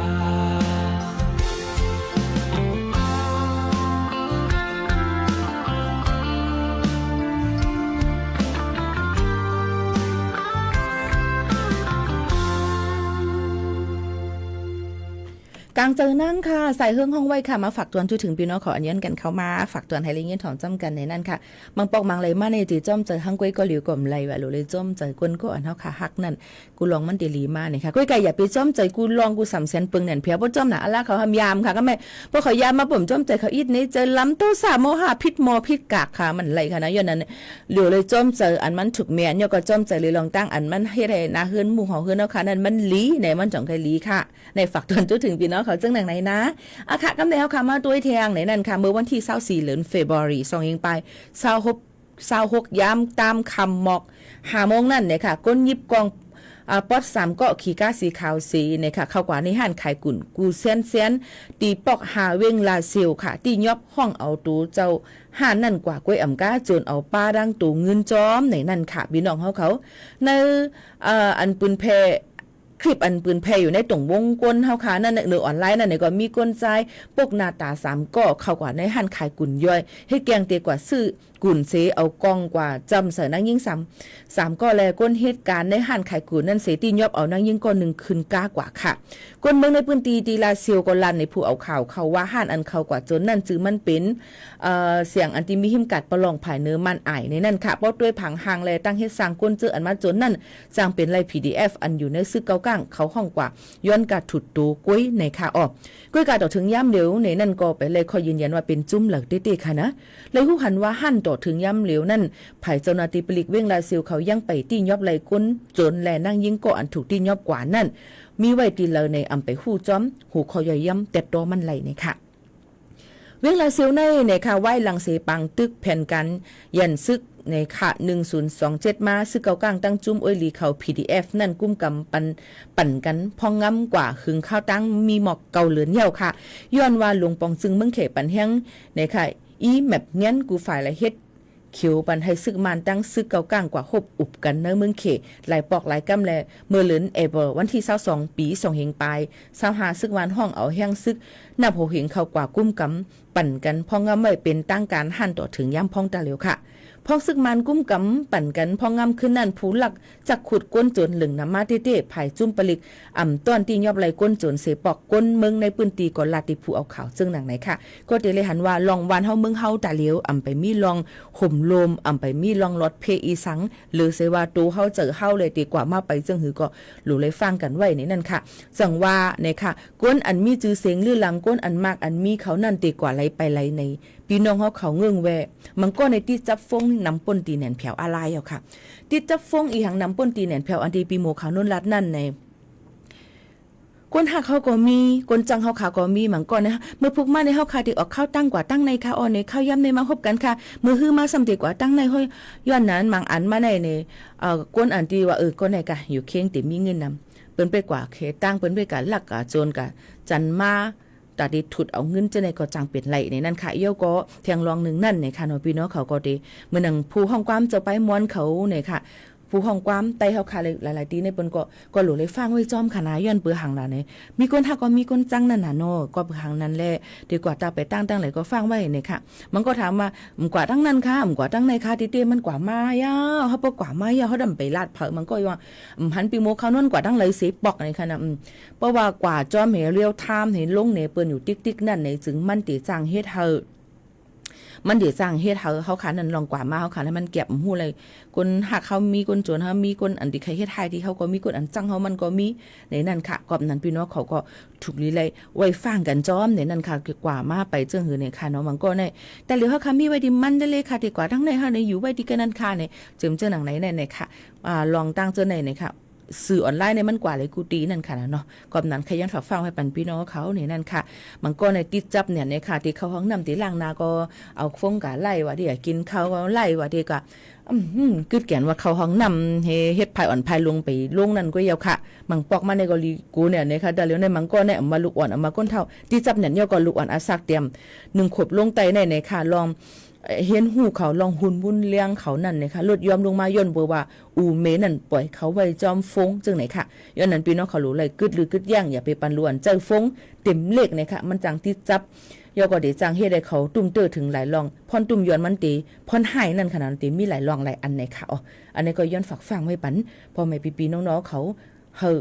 กลางเจอนั่งค่ะใส่เครื่องห้องไว้ค่ะมาฝากตวนจุถึงพี่น้องขออันยันกันเข้ามาฝากตวนให้เลี้ยงถอนจ้ำกันในนั่นค่ะมังปอกมังเลยมาในตีจ้อมเจอห้างก้อยก็หลิวก่อมไหลว่าหลุเลยจ้อมเจอก้นก็อันเฮาค่ะฮักนั่นกูลองมันตีหลีมาเนี่ยค่ะก้อยไก่อย่าไปจ้อมเจอกูลองกูสำเสนปึงเนี่ยเพียบ่จ้อมน่ะอะล่ะเขาทำยามค่ะก็แม่พอเขายามมาผมจ้อมเจอเขาอีดนี่เจอล้ำโตสาโมหะพิษมอพิษกากค่ะมันไหลค่ะนะย้อนนั้นหลิวเลยจ้อมเจออันมันถูกเมียนยก็จ้อมเจอเลยลองตั้งอันมันเฮ็ดให้นาเฮือนหมู่เฮาเฮือนเนาะค่ะนั่นมันหลีในมันจ่องไทหลีค่ะในฝากตวนจุถึงพี่น้องเขาจังไหนนะอาค่ะกำเดวค่ะมาด้วยแทงไหนนั่นค่ะเมื่อวันที่24เดือนเฟบรุรีส่งเองไป26ยามตามคำหมอก5โมงนั่นเนี่ยค่ะก้นยิบกองปอด3เกาะขี่ก้าสีขาวสีเนี่ยค่ะเข้ากว่าในห้านขายกุ่นกูเซียนตีปอกหาเวงลาเซียวค่ะตียอบห้องเอาตูเจ้าห้านนั่นกว่ากล้วยอ่ำก้าจนเอาป้าดังตูเงินจอมไหนนั่นค่ะพี่น้องเขาในอันปืนเพคลิปอันปืนแพอยู่ในตรงวงกลเฮาค่ะนั่นเนื้อออนไลน์นั่นก็มีกลใจปกหน้าตา3ก่อเข้ากว่าในหันขายกุ่นย่อยให้แกงเตกว่าซื้อกุ่นเสเอากองกว่าจำเสนางยิ่ง3ก่อแลก้นเหตุการณ์ในหันขายกุ่นนั่นเสตียอบเอานางยิ่งก่อน1ขึ้นก้ากว่าค่ะก้นเมืองในพื้นที่ตีลาเซียวก็ลั่นในผู้เอาข่าวเขาว่าหันอันเขากว่าจนนั่นจือมันเป็นเสียงอันที่มีหิมกัดประลองภายเนื้อมันอ้ายในนั่นค่ะเพราะด้วยผังหางแลตั้งเฮ็ดสร้างก้นเจออันมาจนนั่นสร้างเป็นไล PDF อันอยู่ในซึกเกาก้างเขาห้องกว่าย้อนกาถุดตูกุ้ยในค่ะออกกุ้ยกาต่อถึงย่ำเหลวในนั่นก็ไปเลยขอยืนยันว่าเป็นจุ้มหลักเต้ๆค่ะนะเลยฮู้หันว่าหั่นต่อถึงย่ำเหลวนั่นไผ่เจ้าหน้าที่ปลิกเว้งลาซิลเขายังไปตียอบไหลก้นจนแลนั่งยิงก็อันถูกตียอบกว่านั่นมีไว้ตีเลยในอำไปฮู้จ้อมหูคอยย่ำแต่ตัวมันไหลในค่ะเว้งลาซิลในค่ะไหว้ลังเสปังตึกแผ่นกันยันซึกในค่ะ1027มาซึกเกากลางตั้งจุ้มอ้อยหลีเขา PDF นั่นกุ้มกำปั่นกันพองง้ำกว่าหึงข้าวตั้งมีหมอกเกาเหลือนเหี่ยวค่ะย้อนว่าหลวงปองจึงเมืองเขปันแห้งในค่ะอีแมปเงี้ยนกูฝ่ายละเฮ็ดเขียวปันให้ซึกมันตั้งซึกเกากลางกว่าหบอุบกันเนื้อเมืองเขหลายปอกหลายกำแลเมื่อเลือนเอเบอร์วันที่22ปี2เฮงปลาย25ซึกวันห้องเอาแห้งซึกนับโหเฮงเข้ากว่ากุ้มกำปั่นกันพองง้ำไว้เป็นตั้งการหั่นต่อถึงย่ำพองตาเหลียวค่ะพองซึกมันกุ้มกำปั่นกันพองงำขึ้นนั่นผู้หลักจักขุดก้นโจรหลึงน้ำมาเต้ๆภายจุ้มปลิกอ่ำต้อนตียอบไหลก้นโจรเสปอกก้นเมืองในปืนตีก่อนลาติผู้เอาข่าวซึ่งหนังไหนค่ะก็เตเลยหันว่าลองวานเฮาเมืองเฮาตาเหลียวอ่ำไปมีลองห่มโลมอ่ำไปมีลองรถเพอีสังหรือเสว่าตูเฮาเจอเฮาเลยดีกว่ามาไปจึงหือก็หลู่เลยฟังกันไว้ในนั่นค่ะจังว่าในค่ะก้นอันมีจื้อเสียงลือหลังก้นอันมากอันมีเขานั่นดีกว่าไหลไปไหลในพี่น้องเขาเงื่องแวมันก็ในที่จับฟงนำป่นตีแหนนแผวอะไรเอาค่ะที่จับฟงอีหังนำป่นตีแหนนแผวอันที่ปีโมเขานุ่นรัดนั่นในก้นหักเขาก็มีก้นจังเขาขาก็มีมันก็นะเมื่อพุกมาในเฮาขาที่ออกข้าวตั้งกว่าตั้งในค่ะอ่อนในข้าวย่ำในมาพบกันค่ะมือฮื้อมาสำเร็จกว่าตั้งในห้อยย้อนนั้นมังอันมาในก้นอันที่ว่าก้นในกะอยู่เคียงติมีเงินนำเปิ้นไปกว่าเคตั้งเปิ้นไปกะลักกะโจรกะจันมาตาดิถุดเอาเงินจะในก็จังเป็นไหลในนั้นค่ะเยี่ยวก็เทียงรองหนึ่งนั่นในค่ะเนาะพี่น้องเขาก็ดีเมื่อนังผู้ห้องความจะไปม้วนเขาเนี่ยค่ะผู้ห้องความไตเฮาค่ะหลายๆตีในเปิ้นก็หลุเลยฟังไว้จอมขนาย้อนเปือหังล่ะเนี่ยมีคนถ้าก็มีคนจังนั่นน่ะเนาะก็เปือหังนั้นแหละดีกว่าตาไปตั้งไหนก็ฟังไว้เนี่ยค่ะมันก็ถามว่ากว่าตั้งนั้นค่ะกว่าตั้งในค่ะติเตมันกว่ามายาเฮาบ่กว่ามายาเฮาดำไปลาดเผามันก็ว่าหันปีโมเขานั่นกว่าตั้งเลยสิปอกในค่ะนะเพราะว่ากว่าจอมเฮเรียวไทม์เห็นลงเนี่ยเปิ้นอยู่ติ๊กๆนั่นในจึงมันติจังเฮ็ดเฮามันเดี๋ยวสร้างเฮ็ดเขาขานั่นลองกว่ามาเขาขาให้มันเก็บหู้เลยคนหักเขามีคนโจรเขามีคนอันที่ใครเฮ็ดไทยที่เขาก็มีคนอันจังเขามันก็มีในนั่นค่ะกอบนั้นพี่น้องเขาก็ถูกลีเลยไว้ฟังกันจอมในนั่นค่ะกว่ามาไปเจิงหือในค่ะเนาะมันก็ในแต่เหลือเขาค่ะมีไว้ที่มันได้เลยค่ะดีกว่าทั้งในเฮาในอยู่ไว้ที่กันนั่นค่ะในเจิมเจอหนังไหนในค่ะลองตั้งเจอในค่ะ สื่อออนไลน์เนี่ยมันกว่าเลยกูตีนั่นค่ะเนาะก่อนนั้นใครย้อนฝากฟังให้ปันพี่น้องเขาเนี่ยนั่นค่ะมันก็ในติดจับเนี่ยในค่ะที่เขาห้องน้ำที่ล้างนาก็เอาฟงกะไล่ว่าเดี๋ยวกินเขาไล่ว่าเดี๋ยวก็กึดแก่นว่าเขาห้องน้ำเฮ็ดภายอ่อนภายลงไปลงนั่นก็ยาวค่ะมังปอกมาในกอลีกูเนี่ยนะคะแต่แล้วในมังก็เนี่ยมาลูกอ่อนเอามาก้นเท่าติดจับเนี่ยก็ลูกอ่อนอาซักเตรียม1ขวบลงไตในค่ะลองเห็นหูเขาลองหุ่นบุญเลี้ยงเขานั่นนะคะลดยอมลงมาย่นเบอว่าอูเมนั่นปล่อยเขาไว้จอมฟงจึงไหนค่ะย้อนนั้นพี่น้องเขารู้เลยกึดหรือกึดย่างอย่าไปปันล้วนเจ้าฟงเต็มเลขนะคะมันจังติดจับยอก็เดจังเฮ็ดให้เขาตุ้มเตอถึงหลายรองพรตุ้มย้อนมันตีพรหายนั่นขนาดตีมีหลายรองหลายอันในค่ะอ๋ออันนี้ก็ย้อนฝากฟังไว้ปันพอแม่พี่ๆน้องๆเขาเหอ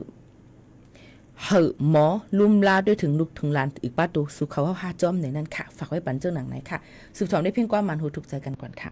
ะหมอลุ่มลาด้วยถึงลูกถึงหลานอีกป้าตูสุเขาหาจอมในนั้นค่ะฝากไว้ปันเจ้าหนังไหนค่ะสืบสอบได้เพียงกว่ามันหูถูกใจกันก่อนค่ะ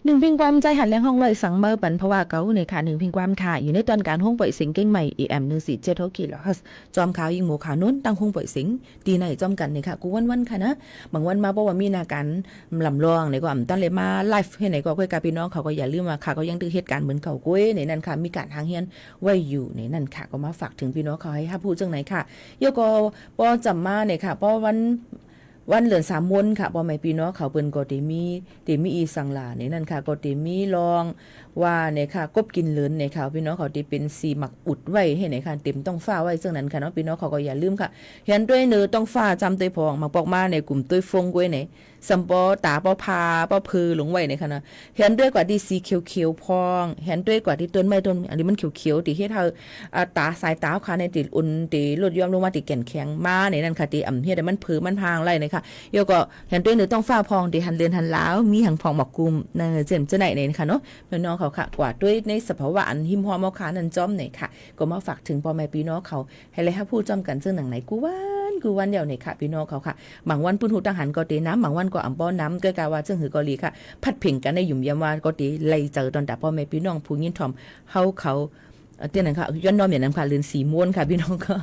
หนึ่งพิงความใจหันแรงห้องเลยสังเมอปันเพราะว่าเกาในค่ะหนึ่งพิงความค่ะอยู่ในตอนการห้องปล่อยเสียงเก่งใหม่ AM 147กิโลเฮิรตซ์จอมขาวยิงหมูขาวนู้นตั้งห้องปล่อยเสียงตีไหนจอมกันนี่ค่ะกูวันๆค่ะนะบางวันมาบอกว่ามีนาการลำลองในก็อ่ำตั้นเลยมาไลฟ์ให้ไหนก็คุยกับพี่น้องเขาก็อย่าลืมว่าค่ะเขายังถือเหตุการณ์เหมือนเก่ากุ้ยในนั้นค่ะมีการทางเฮียนไว้อยู่ในนั้นค่ะก็มาฝากถึงพี่น้องเขาให้พูดจังไหนค่ะโยก็ปอจำมาเนี่ยค่ะปอวันเหลือน3วนค่ะบ่แม่พี่น้องเขาเปิ้นก็ได้มีอีสังหลาในนั้นค่ะก็ได้มีลองว่าเนี่ยค่ะกบกินเหลือนเนี่ยค่ะพี่น้องเขาได้เป็นสีหมักอุดไว้ให้ในค่ะเต็มต้องฟ้าไว้ซึ่งนั้นค่ะเนาะพี่น้องเขาก็อย่าลืมค่ะเห็นด้วยเนื้อต้องฟ้าจำตัวพองมาปอกมาในกลุ่มตัวฟงก้วยไหนสัมปอตาปอพาปอพือหลงไว้เนี่ยค่ะเนาะเห็นด้วยกว่าที่สีเขียวๆพองเห็นด้วยกว่าที่ต้นไม้ต้นอันนี้มันเขียวๆที่เฮ็ดเฮาตาสายตาค่ะในติอุ่นติลดย่อมลงมาติแก่นแข็งมาในนั้นค่ะที่เฮ็ดให้มันผือมันพางไล่เนี่ยค่ะโยก็เห็นด้วยเนื้อต้องฟ้าพองที่หันเรือนหันล้าวมีหังพองหมอกกุมเจ็มจะไหนเนี่ยค่ะเนาะพี่น้องเขาค่ะกว่าด้วยในสภาวะอันหิมหอมเอาขานันจ้อมเนี่ยค่ะก็มาฝากถึงพ่อแม่พี่น้องเขาให้เลยพูดจ้อมกันซึ่งหนังไหนกูวันเดียวเนี่ยค่ะพี่น้องเขาค่ะบางวันปุ้นหูตังหันก็ตีน้ำบางวันก็อ่ำป้อน้ำก็กาว่าซึ่งหือกอลีค่ะพัดเพ่งกันในหยุ่มยามวานก็ตีไล่เจอตอนแต่พ่อแม่พี่น้องผู้ยินทอมเขาเตี้ยนั่นค่ะย้อนน้อมอย่างนั้นค่ะเรือนสีม่วนค่ะพี่น้องก็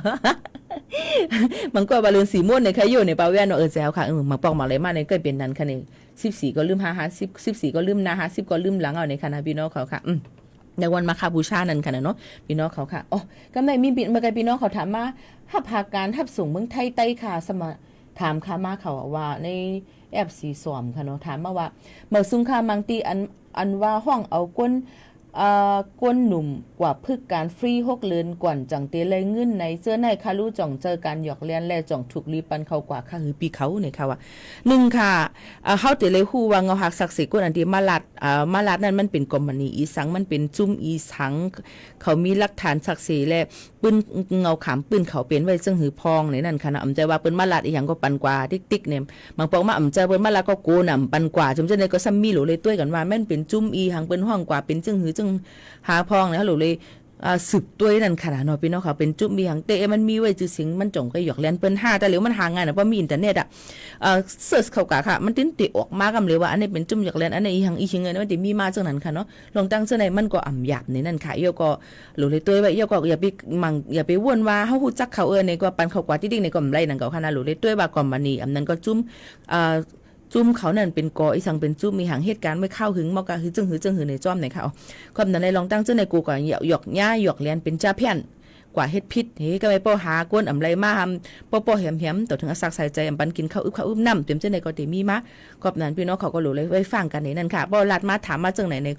มันก็ว่าเรือนสีม่วนในใครอยู่ในปาแว่นแซวค่ะมาปอกมาเลยมาในก็เป็นนั้นค่ะนี่14ก็ลืม50 14ก็ลืมนะ50ก็ลืมหลังเอาในคณะพี่น้องเขาค่ะในวันมาคาบูชานั่นค่ะเนาะพี่น้องเขาค่ะอ๋อก็ไม่มีบิดเมื่อไกพี่น้องเขาถามมาหับหาการทับส่งเมืองไทยไต้ค่ะสมาถามค่ะมาเขาว่าในแอปสีสวมค่ะเนาะถามมาว่าเมื่อซุงค่ามังตีอันว่าห้องเอาก้นหนุ่มกว่าพึกการฟรี6เลือนก่อนจังเตเลยเงินในเสื้อในคารู้จ่องเจอการหยอกเลียนแลจ่องถูกรีปันเขากว่าค่ะคือปีเขาเนี่ยค่ะว่า1ค่ะเฮาเตเลยฮู้ว่าเงาหักศักดิ์สิทธิ์ก้นอันที่มาลัดนั่นมันเป็นกรมณีอีสังมันเป็นจุ้มอีสังเขามีหลักฐานศักดิ์สิทธิ์และปืนเงาขามปืนเขาเป็นไว้ซึ่งหือพองในนั่นค่ะนะอำใจว่าปืนมาลัดอีหยังก็ปันกว่าติ๊กๆเนี่ยบางปองมาอำใจปืนมาลัดก็โกนปันกว่าจมจะในก็ซ้ำมีหลูเลยต้วยกันว่าแม่นเป็นจุ้มอีหังปืนห้องกว่าเป็นจึงหือจึงหาพองนะหลูเลยสืบตัวนั่นขนาดเนาะพี่น้องเขาเป็นจุ๊บมีหังเตะมันมีไว้จื่อสิงมันจ่องก็หยอกเล่นเปิ้น5แต่เหลียวมันหาง่ายนะเพราะมีอินเทอร์เน็ตเสิร์ชเข้ากะค่ะมันติ้นติออกมากำเลยว่าอันนี้เป็นจุ๊บหยอกเล่นอันนี้อีหังอีชิงเงินมันติมีมาจังนั้นค่ะเนาะลองตั้งเสื้อในมันก็อ่ำหยาบในนั่นค่ะโยก็หลูเลยตัวไว้โยก็อย่าไปวนว่าเฮาฮู้จักเขาในก็ปันเขากว่าติ๊กๆในก็บ่ไรนั่นก็ค่ะนะหลูเลยตัวว่าก่อนมานี่อันนั้นก็จุ้มเขานั่นเป็นกออีสังเป็นจุ้มมีหางเหตุการณ์ไม่เข้าหึงมอกะคือจึงหือในจ้อมไหนค่ะความนั้นในลองตั้งเจ้าในกูก่อนหยอกย่าหยอกเลียนเป็นจ้าเพี้ยนกว่าเฮ็ดพิษก็ไปป้อหาก้นอำไรมาทำป้อแหมต่อถึงอาศักใส่ใจปันกินข้าวอึบน้ำเต็มเจ้าในก็ติมีมาความนั้นพี่น้องเขาก็รู้เลยไว้ฟังกันในนั้นค่ะป้อลัดมาถามมาจังไหนใน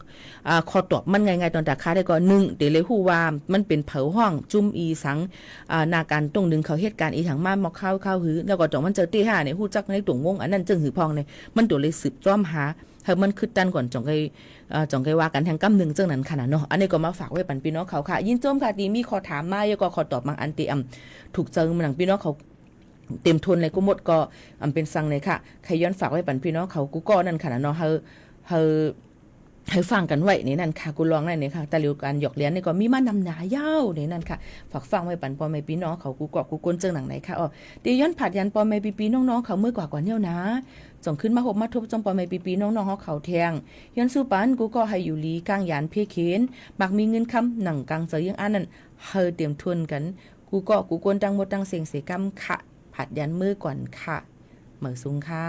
ขอตอบมันไงตอนตาค้าได้ก็1เดี๋ยวเลยฮู้ว่ามันเป็นเผาห้องจุ่มอีสังนาการตรงนึงเขาเหตุการณ์อีถังมาหมอกข้าวหือแล้วก็จ่องมันเจอตี5เนี่ยฮู้จักในตุ่งวงอันนั้นจึงหือพองเนี่ยมันตัวเลยสืบจ้อมหาให้มันคึดตันก่อนจ่องไกว่ากันแทงกำหนึ่งจังนั้นขนาดเนาะอันนี้ก็มาฝากไว้ปันพี่น้องเขาค่ะยินโจมค่ะดีมีขอถามมาแล้วก็ขอตอบบางอันติถูกเจอมันหลังพี่น้องเขาเต็มทนเลยกูหมดก็เป็นสั่งเลยค่ะใครย้อนฝากไว้ปันพี่น้องเขากูก็นั่นขนาดเนาะให้ฟังกันไว้ในนั้นค่ะกูลองได้เนี่ยค่ะแต่เรื่องการหยอกเลี้ยนนี่ก็มีมานำหนายาวในนั้นค่ะฝากฟังไว้ปันพ่อแม่พี่น้องเขากูกอกกูกวนเจิงหนังไหนค่ะอ๋อเดี๋ยวย้อนผัดยันพ่อแม่พี่น้องเขาเมื่อกว่าเนี่ยนะส่งขึ้นมาหบมาทบจงพ่อแม่พี่น้องเขาแทงย้อนสู้ปันกูก็ให้อยู่ลีกลางยานเพเคนมักมีเงินคำหนังกลางเจอยังอันนั้นเฮอเตรียมทวนกันกูกวนตั้งหมดตั้งเสียงเสกำค่ะผัดยันมือก่อนค่ะเหมือซุงค่ะ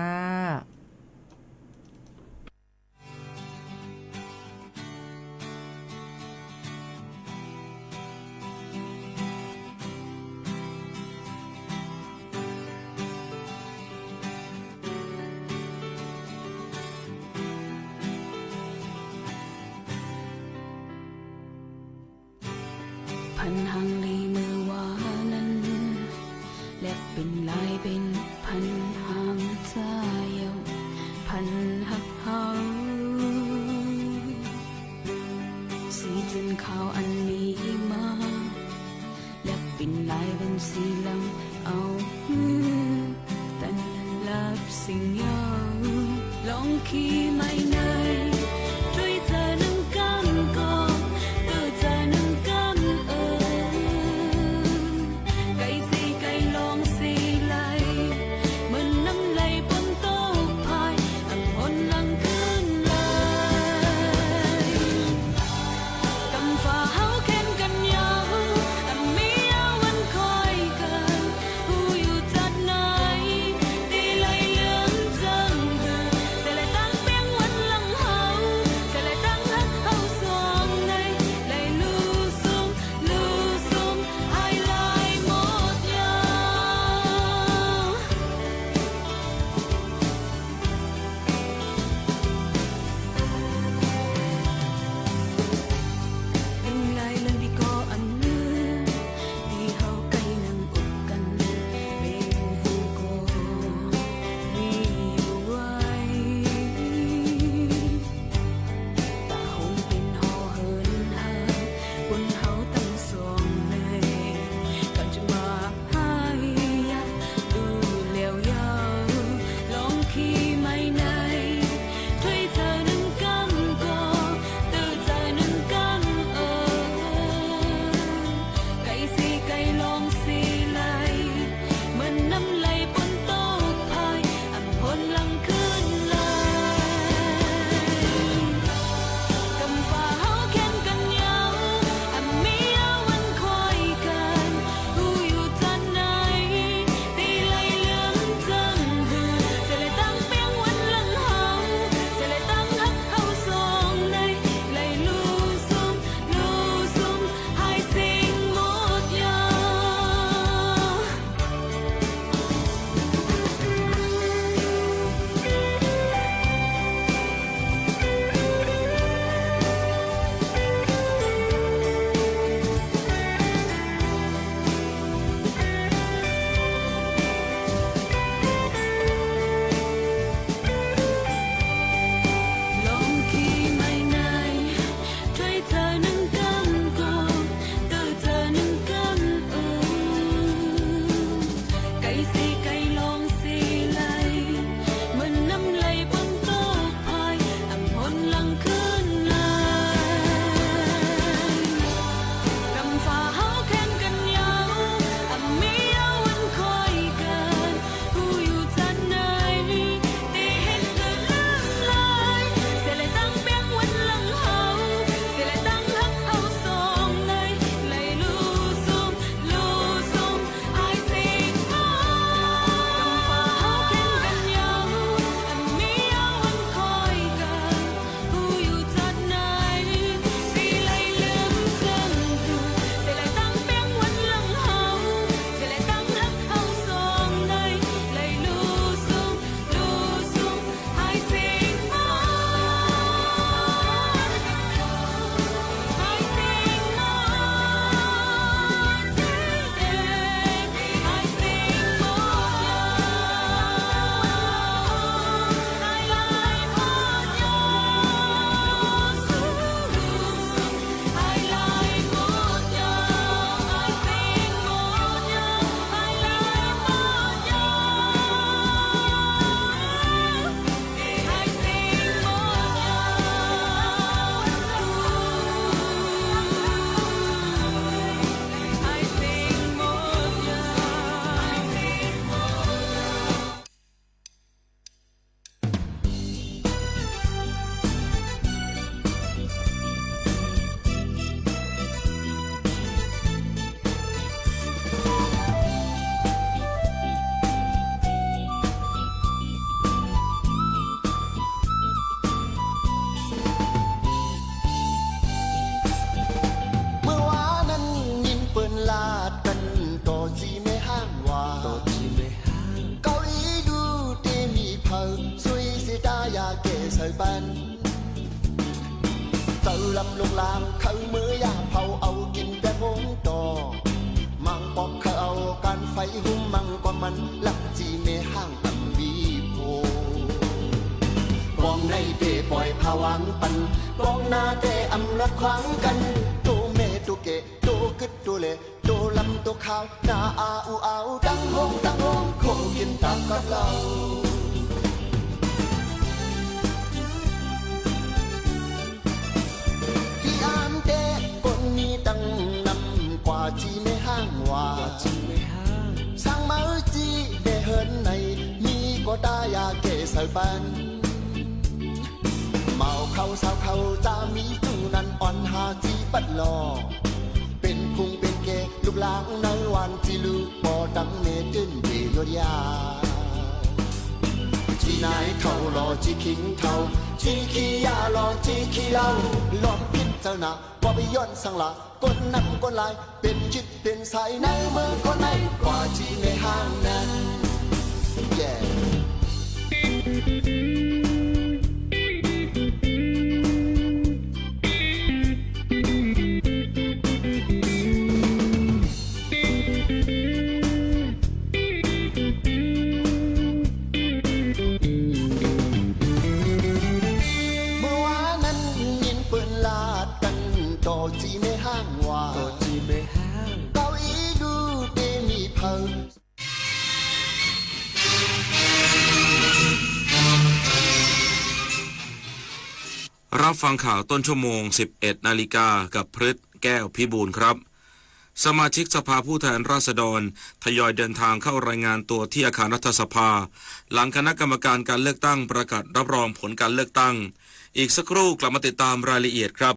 พันหังลีมือวานั้นและเป็นลายเป็นพันหางเจ้าพันหักเฮาสีจนขาวอันนี้มาและเป็นลายเป็นสีลำเอาตันลับสิ่งยาวลองขี่ไม่เนยด้วยเธอนั่งกันก็เ sợi ban tự lập lục làm khâu mới ya phao âu kinh bé bốn trò mang bọc khâu can phải hung mang conมันหลักจีเมห้างตำบีโพบองในเตะปล่อยภาวังปันบองหน้าเตะอำนัดขวางกันตัวเมตัวเกตัวกึดตัวเล่ตัวลำตัวขาวหน้าอาอูอาวตั้งห้องคงกินตามกับเราพี่อามเตะคนนี้ตั้งนำกว่าจีไม่ห้างว่าสร้างมาจีได้เหินในมีก็ตายาเกสายปันเมาเขาสาวเขาจะมีตูนันอ่อนหาจีปัดหลอเป็นพุงเป็นเกลูกหลางในวันที่ลูกปอดังเมตึนเบยยาจีนายเท่ารอจีคิงเท่าจีขี้ยารอจีขี้เหล้าล้อมพิจารณาว่าไปย้อนสังละก้นนั่งก้นลายเป็นจิตเป็นสายในเมืองคนในกว่าจีในห้างนั้น yeahจีไม่ห้างว่าจีไม่ห้างเกาอีดูเดมีเพอรับฟังข่าวต้นชั่วโมง 11 นาฬิกากับพฤทธิ์แก้วพิบูลครับ สมาชิกสภาผู้แทนราษฎรทยอยเดินทางเข้ารายงานตัวที่อาคารรัฐสภาหลังคณะกรรมการการเลือกตั้งประกาศรับรองผลการเลือกตั้งอีกสักครู่กลับมาติดตามรายละเอียดครับ